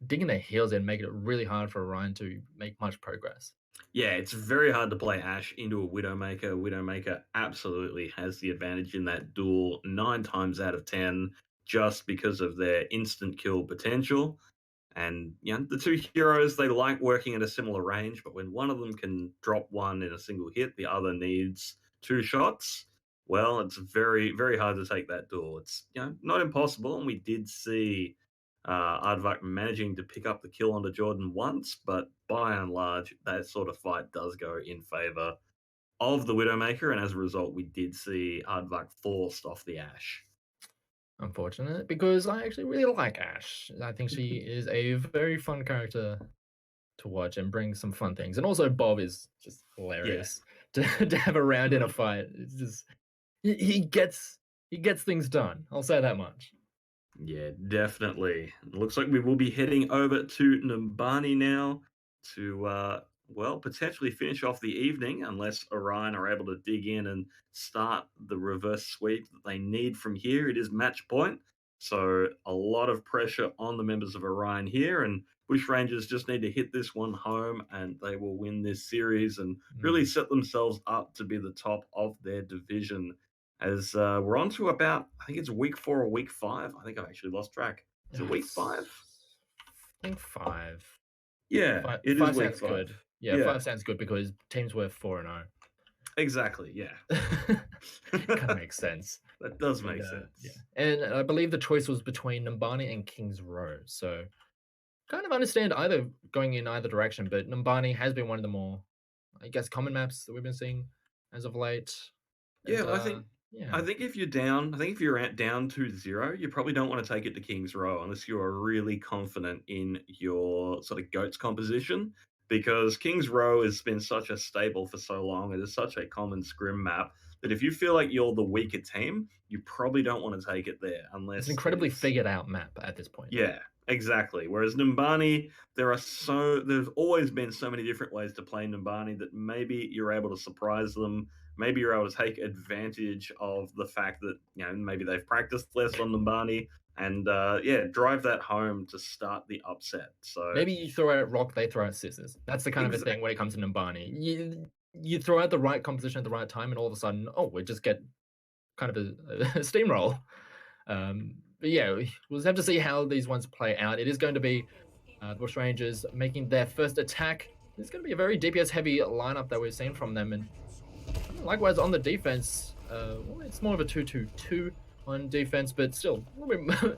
digging their heels in, making it really hard for Orion to make much progress. Yeah, it's very hard to play Ash into a Widowmaker. Widowmaker absolutely has the advantage in that duel 9 times out of 10 just because of their instant kill potential. And the two heroes, they like working at a similar range, but when one of them can drop one in a single hit, the other needs two shots. Well, it's very, very hard to take that duel. It's not impossible, and we did see Aardvark managing to pick up the kill onto Jordan once, but by and large, that sort of fight does go in favor of the Widowmaker, and as a result, we did see Aardvark forced off the Ash. Unfortunate, because I actually really like Ash. I think she is a very fun character to watch and bring some fun things. And also Bob is just Yeah. hilarious to have around in a fight. It's just he gets things done. I'll say that much. Yeah, definitely. Looks like we will be heading over to Numbani now to, well, potentially finish off the evening, unless Orion are able to dig in and start the reverse sweep that they need from here. It is match point, so a lot of pressure on the members of Orion here, and Bushrangers just need to hit this one home, and they will win this series and really Mm. set themselves up to be the top of their division as we're on to about, I think it's week 4 or week 5. I think I've actually lost track. Is it week 5? I think five. Yeah, Five, it is five week sounds 5. good. Yeah, Yeah, five sounds good because teams were 4-0. exactly. Yeah. Kind of makes sense. That does And make yeah, sense. and I believe the choice was between Numbani and Kings Row. So kind of understand either going in either direction, but Numbani has been one of the more, I guess, common maps that we've been seeing as of late. Yeah, And well, I yeah, think if you're down, I think if you're at down 2-0, you probably don't want to take it to King's Row unless you are really confident in your sort of goats composition. Because King's Row has been such a staple for so long, it is such a common scrim map that if you feel like you're the weaker team, you probably don't want to take it there it's an unless it incredibly is. figured out map at this point. Yeah, exactly. Whereas Numbani, there's always been so many different ways to play Numbani that maybe you're able to surprise them. Maybe you're able to take advantage of the fact that maybe they've practiced less on Numbani and yeah, drive that home to start the upset. So Maybe you throw out rock, they throw out scissors. That's the kind of a thing when it exactly. comes to Numbani. You throw out the right composition at the right time, and all of a sudden, oh, we just get kind of a steamroll. But yeah, we'll just have to see how these ones play out. It is going to be the Bushrangers making their first attack. It's going to be a very DPS heavy lineup that we've seen from them, and likewise on the defense. Well, it's more of a 2-2-2 on defense, but still,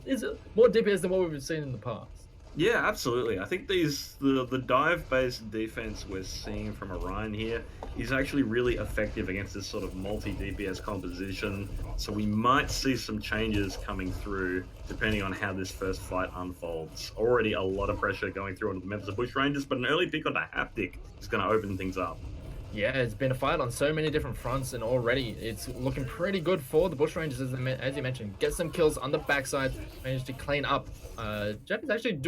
it's more DPS than what we've seen in the past. Yeah, absolutely. I think the dive based defense we're seeing from Orion here is actually really effective against this sort of multi DPS composition. So we might see some changes coming through depending on how this first fight unfolds. Already a lot of pressure going through onto the members of Bushrangers, but an early pick on the haptic is going to open things up. Yeah, it's been a fight on so many different fronts, and already it's looking pretty good for the Bushrangers, as you mentioned. Get some kills on the backside, managed to clean up. Jeff is actually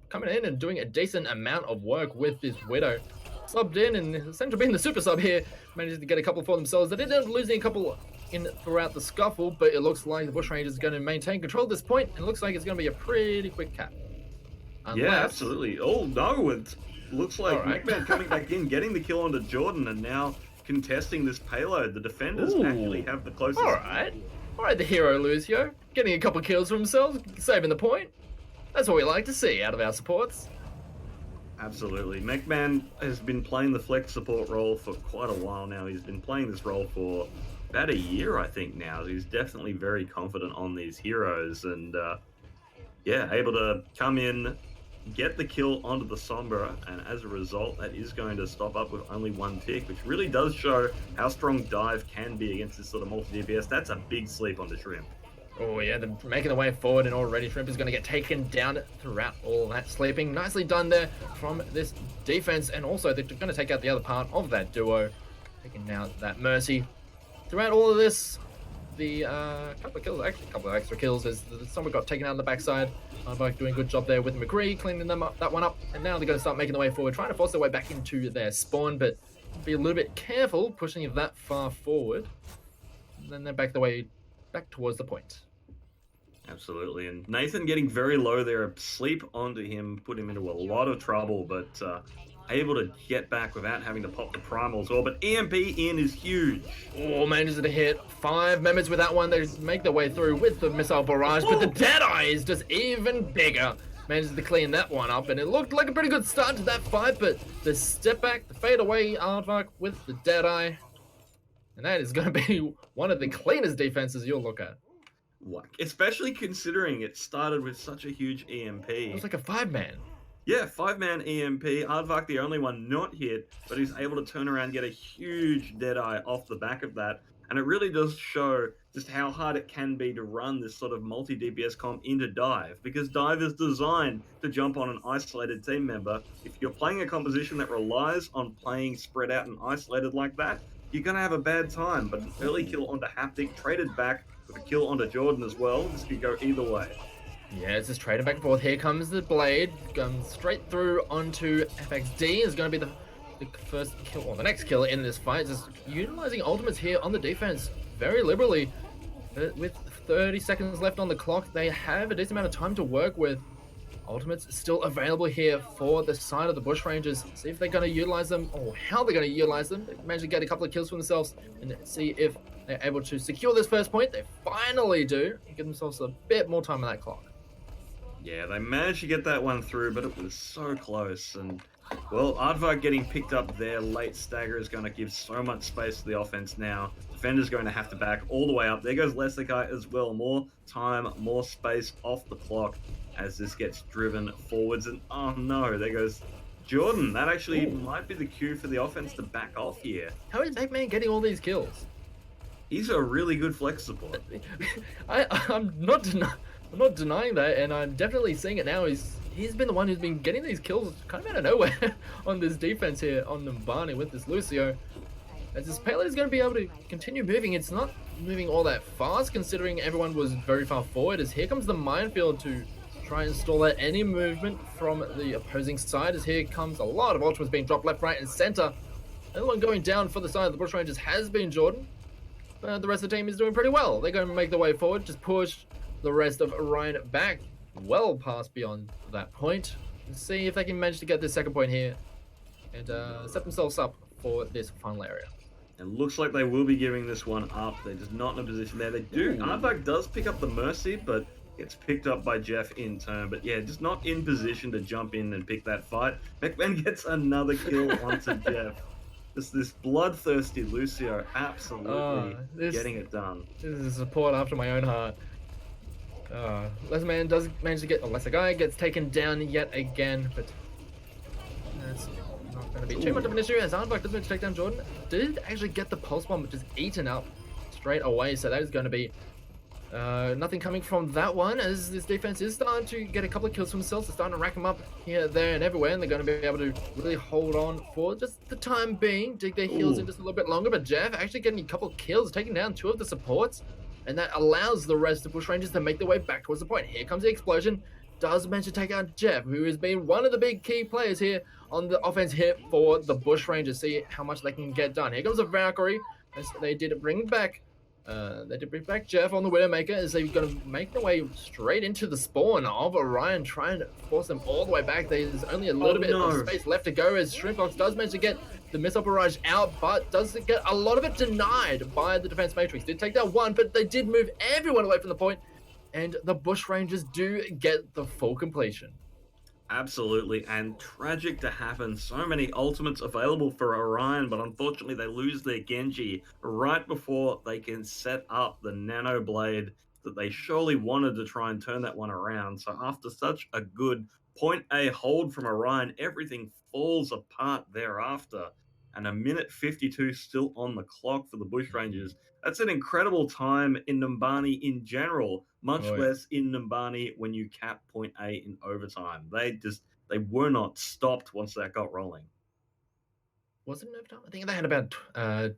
coming in and doing a decent amount of work with this Widow. Subbed in, and essentially being the super sub here, managed to get a couple for themselves. They did end up losing a couple in throughout the scuffle, but it looks like the Bushrangers are going to maintain control at this point, and it looks like it's going to be a pretty quick cap. Yeah, Unless, absolutely. Oh no, it looks all like right. McMahon coming back in, getting the kill onto Jordan, and now contesting this payload. The defenders actually Ooh. have the All closest. right. All right, the hero Lucio. Getting a couple kills for himself, saving the point. That's what we like to see out of our supports. Absolutely. McMahon has been playing the flex support role for quite a while now. He's been playing this role for about a year, I think, now. He's definitely very confident on these heroes and, yeah, able to come in, get the kill onto the Sombra, and as a result, that is going to stop up with only one tick, which really does show how strong Dive can be against this sort of multi-DPS. That's a big sleep on the Shrimp. Oh yeah, they're making the way forward, and already Shrimp is going to get taken down throughout all that sleeping. Nicely done there from this defense, and also they're going to take out the other part of that duo, taking out that Mercy. Throughout all of this, the couple of kills, actually a couple of extra kills, as someone got taken out on the backside. Hardbike doing a good job there with McCree, cleaning them up, that one up, and now they're going to start making the way forward, trying to force their way back into their spawn, but be a little bit careful pushing it that far forward. And then they're back towards the point. Absolutely, and Nathan getting very low there, sleep onto him, put him into a lot of trouble, but able to get back without having to pop the primal as well. But EMP in is huge. Oh, manages to hit 5 members with that one. They make their way through with the missile barrage, but the Deadeye is just even bigger. Manages to clean that one up, and it looked like a pretty good start to that fight, but the step back, the fade away aardvark with the Deadeye, and that is going to be one of the cleanest defenses you'll look at. Like, especially considering it started with such a huge EMP. It was like a 5-man. Yeah, 5-man EMP. Aardvark the only one not hit, but he's able to turn around and get a huge Deadeye off the back of that. And it really does show just how hard it can be to run this sort of multi-DPS comp into Dive, because Dive is designed to jump on an isolated team member. If you're playing a composition that relies on playing spread out and isolated like that, you're going to have a bad time. But an early kill onto Haptic, traded back with a kill onto Jordan as well. This could go either way. Yeah, it's just trading back and forth. Here comes the blade, going straight through onto FXD. Is going to be the first kill, or the next kill in this fight. Just utilizing ultimates here on the defense very liberally. But with 30 seconds left on the clock, they have a decent amount of time to work with. Ultimates still available here for the side of the Bushrangers. See if they're going to utilize them, or how they're going to utilize them. They managed to get a couple of kills for themselves, and see if they're able to secure this first point. They finally do, and give themselves a bit more time on that clock. Yeah, they managed to get that one through, but it was so close. And, well, Aardvark getting picked up there. Late stagger is going to give so much space to the offense now. Defender's going to have to back all the way up. There goes Lesikai as well. More time, more space off the clock as this gets driven forwards. And, oh no, there goes Jordan. That actually might be the cue for the offense to back off here. How is Eggman getting all these kills? He's a really good flex support. I'm not denying that, and I'm definitely seeing it now. He's been the one who's been getting these kills kind of out of nowhere on this defense here on Numbani with this Lucio. As this payload is going to be able to continue moving, it's not moving all that fast considering everyone was very far forward. As here comes the minefield to try and stall out any movement from the opposing side. As here comes a lot of ultimates being dropped left, right, and center. The one going down for the side of the Bushrangers has been Jordan. But the rest of the team is doing pretty well. They're going to make their way forward, just push the rest of Orion back well past beyond that point. Let's see if they can manage to get this second point here and set themselves up for this final area. It looks like they will be giving this one up. They're just not in a position there. They do. Aardvark does pick up the Mercy, but gets picked up by Jeff in turn. But yeah, just not in position to jump in and pick that fight. McMahon gets another kill onto Jeff. This bloodthirsty Lucio absolutely getting it done. This is a support after my own heart. Lesman does manage to get, Lesser Guy gets taken down yet again, but that's not going to be too much of an issue as Aardvark does manage to take down Jordan. Did actually get the pulse bomb, which is eaten up straight away, so that is going to be nothing coming from that one, as this defense is starting to get a couple of kills for themselves. They're starting to rack them up here, there, and everywhere, and they're going to be able to really hold on for just the time being, dig their heels in just a little bit longer. But Jeff actually getting a couple of kills, taking down 2 of the supports, and that allows the rest of Bushrangers to make their way back towards the point. Here comes the explosion. Does manage to take out Jeff, who has been one of the big key players here on the offense here for the Bushrangers. See how much they can get done. Here comes a Valkyrie, as they did bring back Jeff on the Widowmaker, as they're going to make their way straight into the spawn of Orion, trying to force them all the way back. There's only a little bit of space left to go, as Shrimpbox does manage to get the missile barrage out, but does get a lot of it denied by the defense matrix. Did take down one, but they did move everyone away from the point, and the Bushrangers do get the full completion. Absolutely, and tragic to happen. So many ultimates available for Orion, but unfortunately they lose their Genji right before they can set up the Nano Blade that they surely wanted to try and turn that one around. So after such a good point A hold from Orion, everything falls apart thereafter. and a minute 52 still on the clock for the Bushrangers. That's an incredible time in Numbani in general, much Oh, yeah. less in Numbani when you cap point A in overtime. They were not stopped once that got rolling. Was it an overtime? I think they had about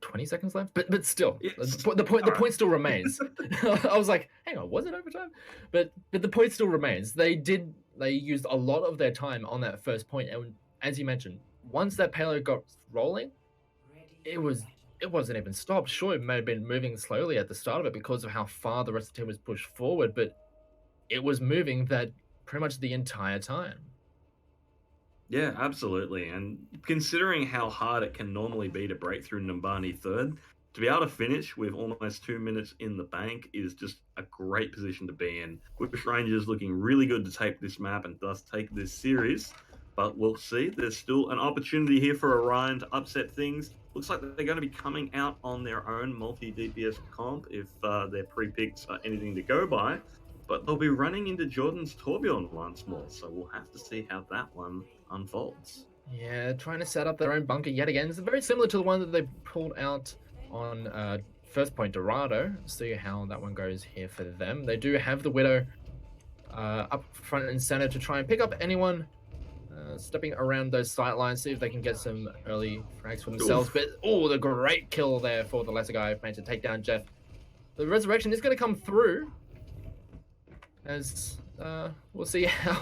20 seconds left, but still, It's the point still remains. I was like, hang on, was it overtime? But the point still remains. They used a lot of their time on that first point, and as you mentioned, once that payload got rolling, it wasn't even stopped. Sure, it may have been moving slowly at the start of it because of how far the rest of the team was pushed forward, but it was moving that pretty much the entire time. Yeah, absolutely. And considering how hard it can normally be to break through Numbani third, to be able to finish with almost 2 minutes in the bank is just a great position to be in. Bush Rangers looking really good to take this map and thus take this series. But we'll see. There's still an opportunity here for Orion to upset things. Looks like they're going to be coming out on their own multi-DPS comp if their pre-picks are anything to go by. But they'll be running into Jordan's Torbjorn once more, so we'll have to see how that one unfolds. Yeah, trying to set up their own bunker yet again. It's very similar to the one that they pulled out on first point Dorado. See how that one goes here for them. They do have the Widow up front and center to try and pick up anyone stepping around those sight lines, see if they can get some early frags for themselves. Oof. But oh, the great kill there for the lesser guy, managed to take down Jeff. The resurrection is going to come through, as we'll see how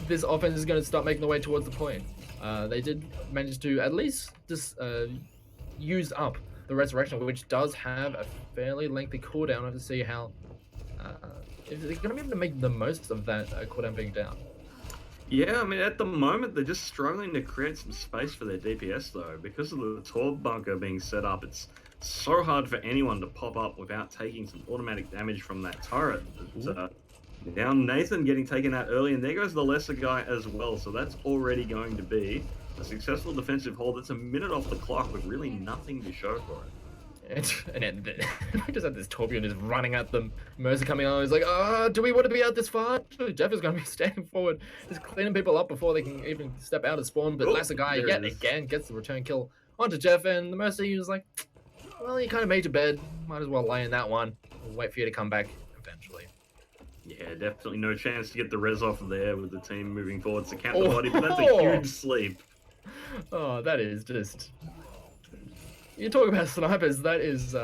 this offense is going to start making the way towards the point. They did manage to at least just use up the resurrection, which does have a fairly lengthy cooldown. I have to see how if they're going to be able to make the most of that cooldown being down. Yeah, I mean, at the moment, they're just struggling to create some space for their DPS, though. Because of the Torb bunker being set up, it's so hard for anyone to pop up without taking some automatic damage from that turret. Now Nathan getting taken out early, and there goes the lesser guy as well. So that's already going to be a successful defensive hold. That's a minute off the clock with really nothing to show for it. And then I just had this Torbjorn just running at them. Mercer coming on. He's like, do we want to be out this far? Actually, Jeff is going to be standing forward, just cleaning people up before they can even step out of spawn. But lesser guy yet again gets the return kill onto Jeff, and the Mercer, he was like, well, you kind of made your bed. Might as well lay in that one. We'll wait for you to come back eventually. Yeah, definitely no chance to get the res off there with the team moving forwards to count the body, but that's a huge sleep. Oh, that is just... You talk about snipers, that is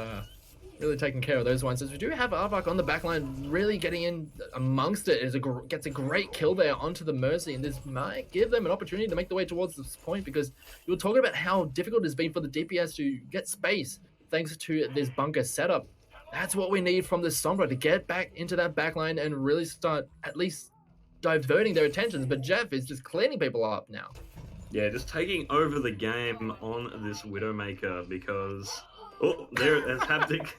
really taking care of those ones. As we do have Arbok on the backline, really getting in amongst it, gets a great kill there onto the Mercy, and this might give them an opportunity to make the way towards this point, because you were talking about how difficult it's been for the DPS to get space thanks to this bunker setup. That's what we need from this Sombra, to get back into that backline and really start at least diverting their attentions. But Jeff is just cleaning people up now. Yeah, just taking over the game on this Widowmaker, because there's Haptic.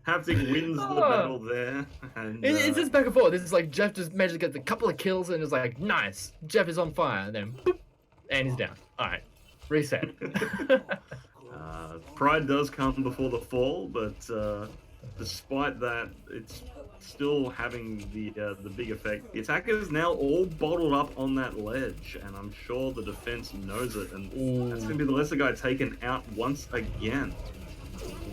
Haptic wins the battle there. And, it's just back and forth. It's like Jeff just managed to get a couple of kills and it's like, nice, Jeff is on fire, and then boop, and he's down. All right, reset. Pride does come before the fall, but despite that, it's still having the big effect. The attackers now all bottled up on that ledge, and I'm sure the defense knows it, and that's going to be the lesser guy taken out once again.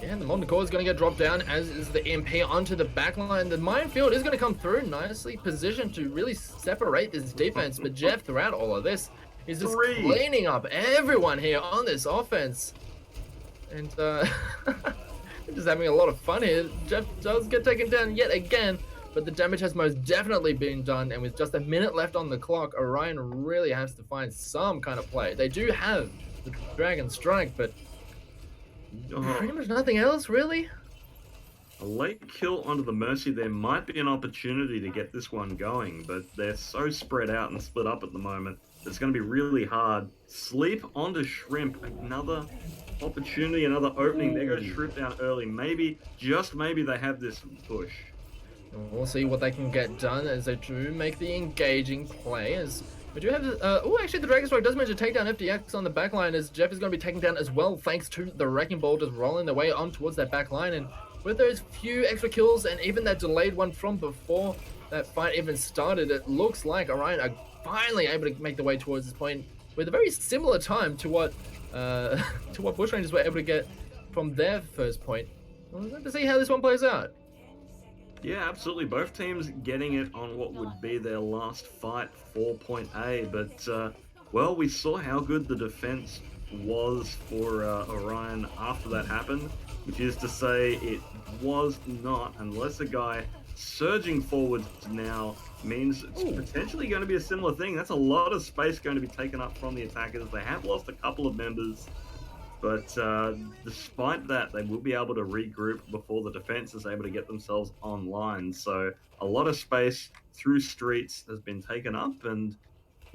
Yeah, the Molten Core is going to get dropped down, as is the EMP onto the backline. The minefield is going to come through, nicely positioned to really separate this defense, but Jeff, throughout all of this, is just cleaning up everyone here on this offense. And just having a lot of fun here. Jeff does get taken down yet again, but the damage has most definitely been done, and with just a minute left on the clock, Orion really has to find some kind of play. They do have the Dragon Strike, but pretty much nothing else, really. A late kill onto the Mercy, there might be an opportunity to get this one going, but they're so spread out and split up at the moment, it's going to be really hard. Sleep onto Shrimp, another opportunity, another opening. There goes Shrimp down early. Maybe, just maybe, they have this push. We'll see what they can get done as they do make the engaging play. As we do have actually the Dragon Strike does manage to take down FDX on the backline, as Jeff is going to be taken down as well, thanks to the Wrecking Ball just rolling their way on towards that backline. And with those few extra kills and even that delayed one from before that fight even started, it looks like Orion are finally able to make the way towards this point with a very similar time to what to what Bushrangers were able to get from their first point. We'll have to see how this one plays out. Yeah, absolutely. Both teams getting it on what would be their last fight for point A, but well, we saw how good the defense was for Orion after that happened, which is to say it was not, unless a guy surging forwards now means it's potentially going to be a similar thing. That's a lot of space going to be taken up from the attackers. They have lost a couple of members, but despite that, they will be able to regroup before the defense is able to get themselves online. So a lot of space through streets has been taken up, and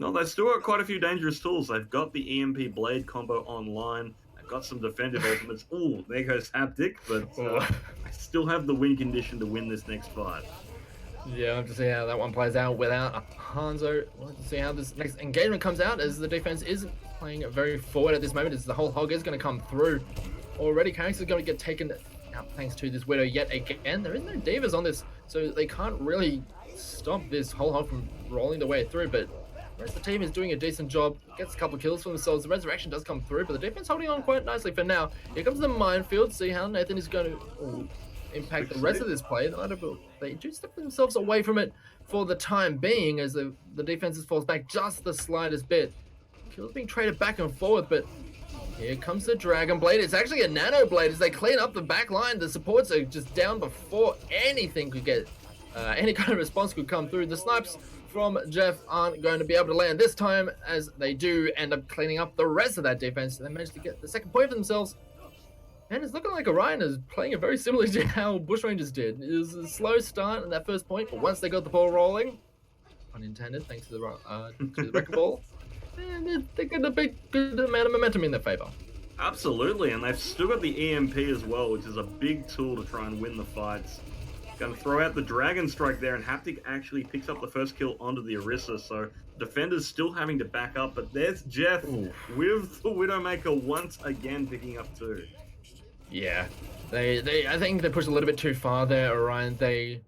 no, they've still got quite a few dangerous tools. They've got the EMP Blade combo online. They've got some defensive ultimates. Ooh, there goes Haptic, but I still have the win condition to win this next fight. Yeah, we'll have to see how that one plays out without Hanzo. We'll have to see how this next engagement comes out, as the defense isn't playing very forward at this moment, as the whole hog is going to come through. Already, Carrix is going to get taken out thanks to this Widow yet again. There is no divas on this, so they can't really stop this whole hog from rolling the way through, but the rest of the team is doing a decent job, gets a couple of kills for themselves. The resurrection does come through, but the defense holding on quite nicely for now. Here comes the minefield. See how Nathan is going to impact the rest of this play. They do step themselves away from it for the time being, as the defense falls back just the slightest bit. Kills being traded back and forth, but here comes the Dragon Blade. It's actually a Nano Blade as they clean up the back line. The supports are just down before anything could get, any kind of response could come through. The snipes from Jeff aren't going to be able to land this time, as they do end up cleaning up the rest of that defense. They managed to get the second point for themselves. And it's looking like Orion is playing it very similar to how Bushrangers did. It was a slow start in that first point, but once they got the ball rolling, unintended, thanks to the wrecking ball, and they got a good amount of momentum in their favor. Absolutely, and they've still got the EMP as well, which is a big tool to try and win the fights. Going to throw out the Dragon Strike there, and Haptic actually picks up the first kill onto the Orisa, so defenders still having to back up, but there's Jeff with the Widowmaker once again picking up two. Yeah, I think they pushed a little bit too far there, Orion. They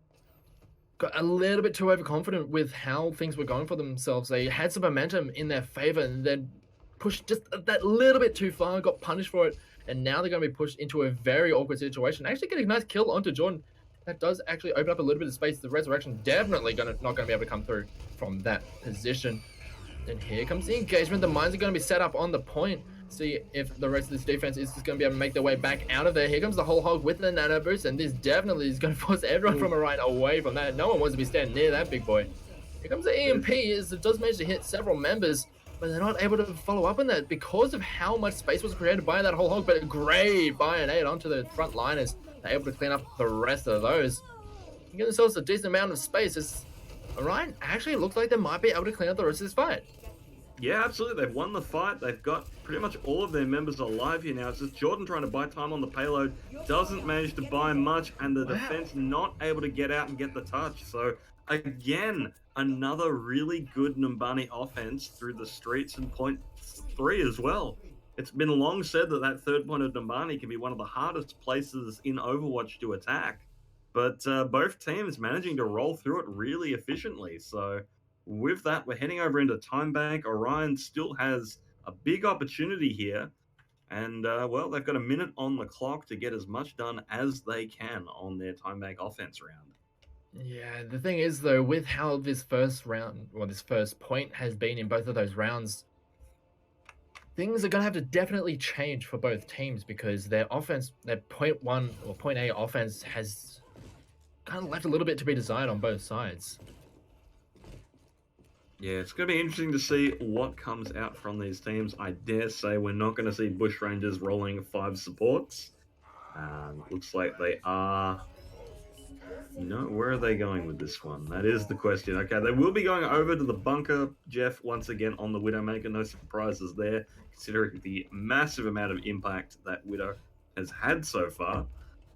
got a little bit too overconfident with how things were going for themselves. They had some momentum in their favor and then pushed just that little bit too far, got punished for it, and now they're going to be pushed into a very awkward situation. Actually getting a nice kill onto Jordan. That does actually open up a little bit of space. The resurrection definitely not going to be able to come through from that position. Then here comes the engagement. The mines are going to be set up on the point. See if the rest of this defense is just going to be able to make their way back out of there. Here comes the whole hog with the nano boost, and this definitely is going to force everyone from Orion away from that. No one wants to be standing near that big boy. Here comes the EMP, as it does manage to hit several members, but they're not able to follow up on that because of how much space was created by that whole hog. But a great buy-and-aid onto the front liners. They're able to clean up the rest of those. Give themselves a decent amount of space, as Orion actually looks like they might be able to clean up the rest of this fight. Yeah, absolutely. They've won the fight. They've got pretty much all of their members alive here now. It's just Jordan trying to buy time on the payload. Doesn't manage to buy much, and the defense not able to get out and get the touch. So, again, another really good Numbani offense through the streets and point 3 as well. It's been long said that that third point of Numbani can be one of the hardest places in Overwatch to attack. But both teams managing to roll through it really efficiently. So with that, we're heading over into Time Bank. Orion still has a big opportunity here. And, well, they've got a minute on the clock to get as much done as they can on their Time Bank offense round. Yeah, the thing is, though, with how this first round, or this first point has been in both of those rounds, things are going to have to definitely change for both teams, because their offense, their point 1 or point A offense has kind of left a little bit to be desired on both sides. Yeah, it's going to be interesting to see what comes out from these teams. I dare say we're not going to see Bushrangers rolling 5 supports. Looks like they are... No, where are they going with this one? That is the question. Okay, they will be going over to the bunker, Jeff, once again on the Widowmaker. No surprises there, considering the massive amount of impact that Widow has had so far.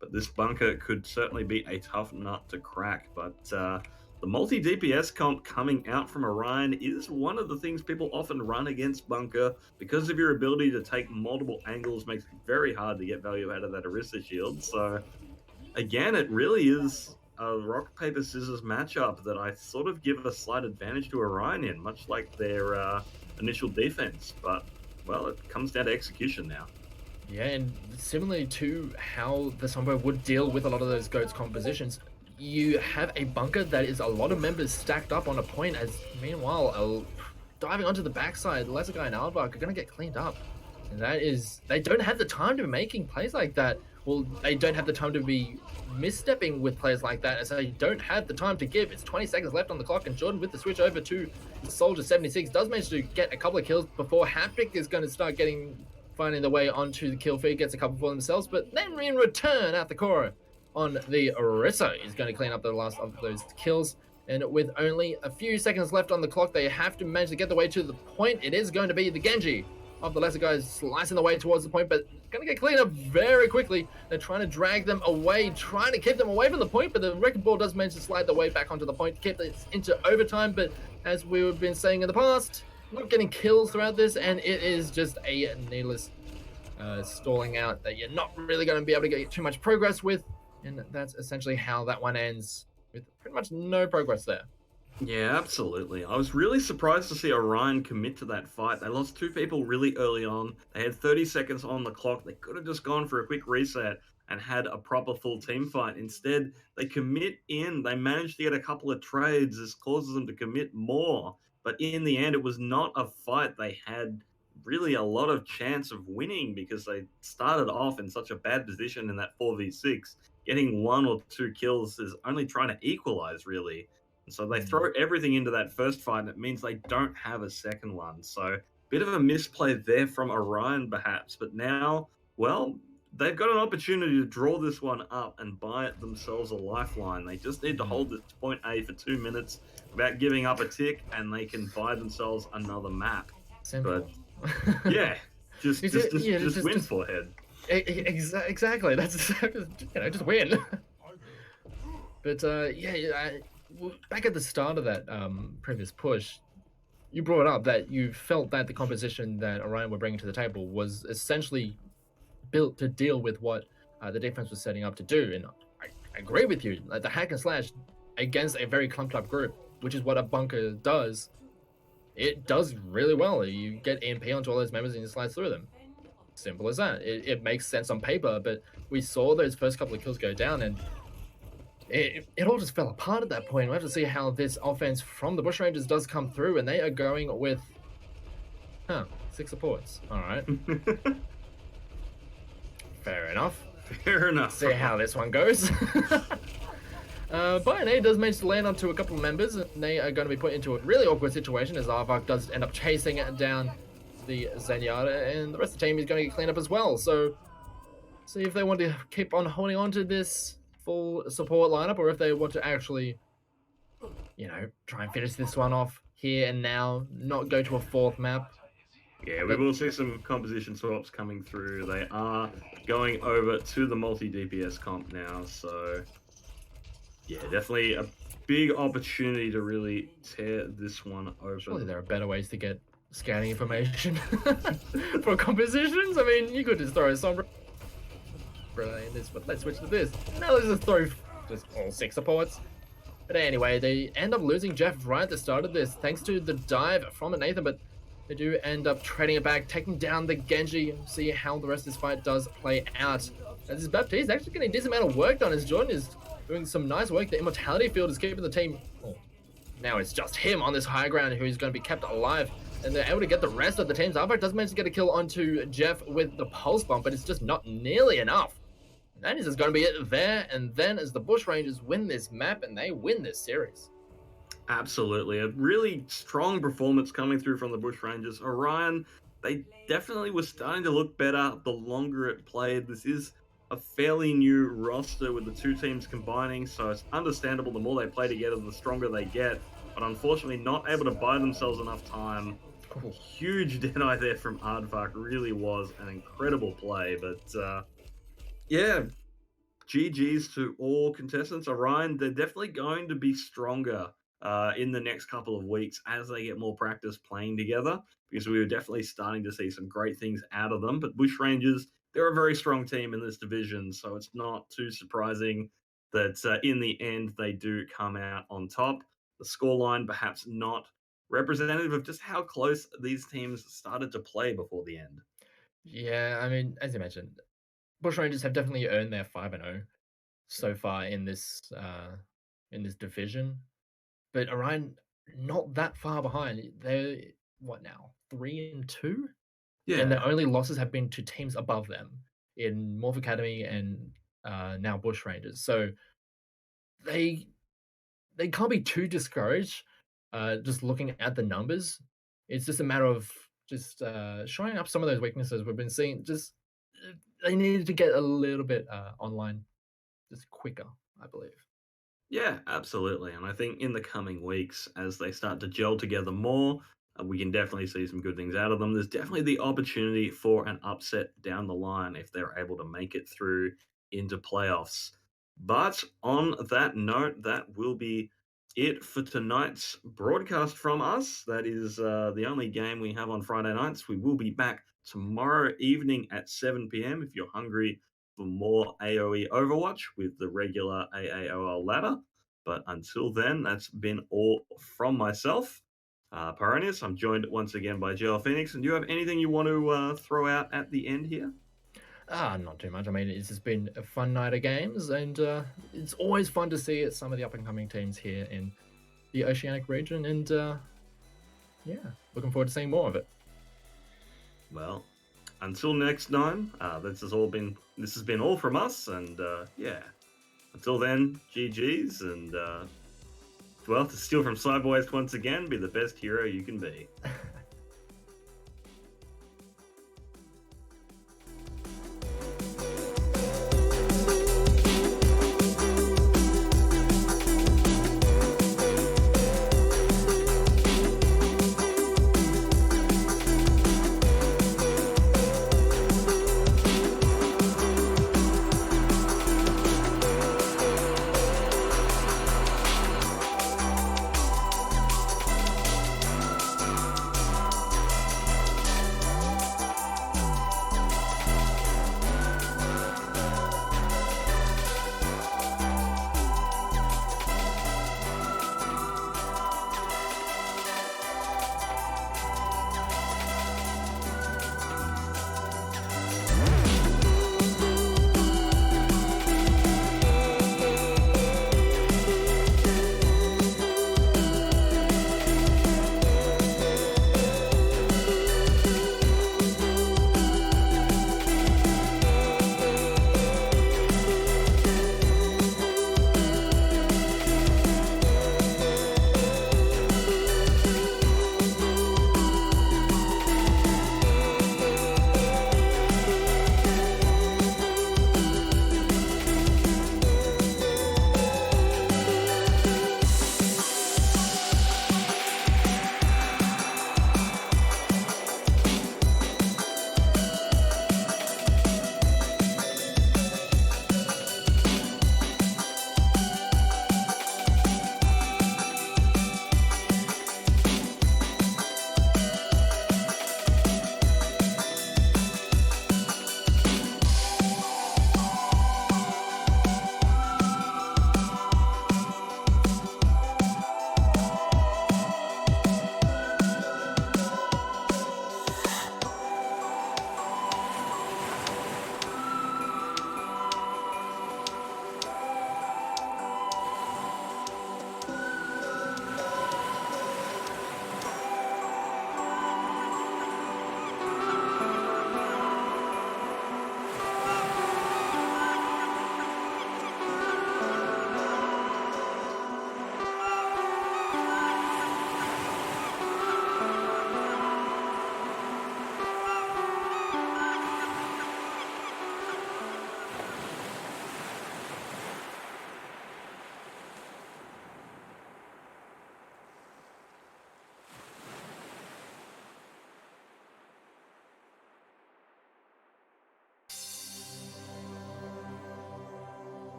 But this bunker could certainly be a tough nut to crack. But the multi-DPS comp coming out from Orion is one of the things people often run against bunker, because of your ability to take multiple angles. Makes it very hard to get value out of that Orisa shield. So again, it really is a rock, paper, scissors matchup that I sort of give a slight advantage to Orion in, much like their initial defense. But well, it comes down to execution now. Yeah, and similarly to how the Sombra would deal with a lot of those GOATS compositions, you have a bunker that is a lot of members stacked up on a point, as meanwhile, diving onto the backside, Lesser Guy and Aardvark are going to get cleaned up. And that is, they don't have the time to be making plays like that. Well, they don't have the time to be misstepping with plays like that, as they don't have the time to give. It's 20 seconds left on the clock, and Jordan with the switch over to Soldier 76 does manage to get a couple of kills before Haptic is going to start finding their way onto the kill feed, gets a couple for themselves, but then in return at the core on the Orisa is going to clean up the last of those kills. And with only a few seconds left on the clock, they have to manage to get the way to the point. It is going to be the Genji of the Lesser Guys slicing the way towards the point, but going to get cleaned up very quickly. They're trying to drag them away, trying to keep them away from the point, but the Wrecking Ball does manage to slide the way back onto the point to keep this into overtime. But as we've been saying in the past, not getting kills throughout this, and it is just a needless stalling out that you're not really going to be able to get too much progress with. And that's essentially how that one ends, with pretty much no progress there. Yeah, absolutely. I was really surprised to see Orion commit to that fight. They lost two people really early on. They had 30 seconds on the clock. They could have just gone for a quick reset and had a proper full team fight. Instead, they commit in. They managed to get a couple of trades. This causes them to commit more. But in the end, it was not a fight they had really a lot of chance of winning because they started off in such a bad position in that 4v6. Getting one or two kills is only trying to equalize, really. And so they throw everything into that first fight, and it means they don't have a second one. So, bit of a misplay there from Orion, perhaps. But now, well, they've got an opportunity to draw this one up and buy themselves a lifeline. They just need to hold this point A for 2 minutes without giving up a tick, and they can buy themselves another map. Simple. But yeah, just win, forehead. Exactly. That's just win. But back at the start of that previous push, you brought up that you felt that the composition that Orion were bringing to the table was essentially built to deal with what the defense was setting up to do. And I agree with you. Like, the hack and slash against a very clumped up group, which is what a bunker does, it does really well. You get EMP onto all those members and you slide through them. Simple as that. It makes sense on paper, but we saw those first couple of kills go down, and it all just fell apart at that point. We have to see how this offense from the Bushrangers does come through, and they are going with 6 supports. All right. Fair enough. Fair enough. See how this one goes. But A does manage to land onto a couple of members, and they are going to be put into a really awkward situation as Aardvark does end up chasing down the Zenyatta, and the rest of the team is going to get cleaned up as well. So, see if they want to keep on holding on to this full support lineup, or if they want to actually, try and finish this one off here and now, not go to a 4th map. Yeah, we will see some composition swaps coming through. They are going over to the multi-DPS comp now, so yeah, definitely a big opportunity to really tear this one open. Surely there are better ways to get scouting information for compositions. I mean, you could just throw a Sombra in this, but let's switch to this. Now let's just throw just all 6 supports. But anyway, they end up losing Jeff right at the start of this, thanks to the dive from Nathan, but they do end up trading it back, taking down the Genji, and see how the rest of this fight does play out. As this Baptiste actually getting a decent amount of work done, as Jordan is doing some nice work. The Immortality field is keeping the team. Now it's just him on this high ground who's going to be kept alive, and they're able to get the rest of the teams. Aardvark does manage to get a kill onto Jeff with the pulse bomb, but it's just not nearly enough. And that is just going to be it there, and then as the Bushrangers win this map and they win this series. Absolutely. A really strong performance coming through from the Bushrangers. Orion, they definitely were starting to look better the longer it played. This is a fairly new roster with the two teams combining, so it's understandable the more they play together, the stronger they get. But unfortunately, not able to buy themselves enough time. Huge deny there from Aardvark. Really was an incredible play. But yeah, GG's to all contestants. Orion, they're definitely going to be stronger in the next couple of weeks as they get more practice playing together, because we were definitely starting to see some great things out of them. But Bushrangers, they're a very strong team in this division, so it's not too surprising that in the end they do come out on top. The scoreline perhaps not representative of just how close these teams started to play before the end. Yeah, I mean, as you mentioned, Bushrangers have definitely earned their 5-0 so far in this division, but Orion not that far behind. They're what now? 3-2, and their Yeah, only losses have been to teams above them in Morph Academy and now Bushrangers. So they they can't be too discouraged. Just looking at the numbers, it's just a matter of just showing up some of those weaknesses we've been seeing. Just they needed to get a little bit online just quicker, I believe. yeah, absolutely. And I think in the coming weeks, as they start to gel together more, we can definitely see some good things out of them. There's definitely the opportunity for an upset down the line if they're able to make it through into playoffs. But on that note, that will be it for tonight's broadcast from us. That is the only game we have on Friday nights. We will be back tomorrow evening at 7 p.m. if you're hungry for more AoE Overwatch with the regular AAOL ladder. But until then, that's been all from myself. Paronius, I'm joined once again by JL Phoenix. And do you have anything you want to throw out at the end here? Not too much. I mean, it's just been a fun night of games, and it's always fun to see some of the up and coming teams here in the Oceanic region. And yeah, looking forward to seeing more of it. Well, until next time, this has been all from us, and yeah. Until then, GG's, and well, to steal from Cyberwaste once again, be the best hero you can be.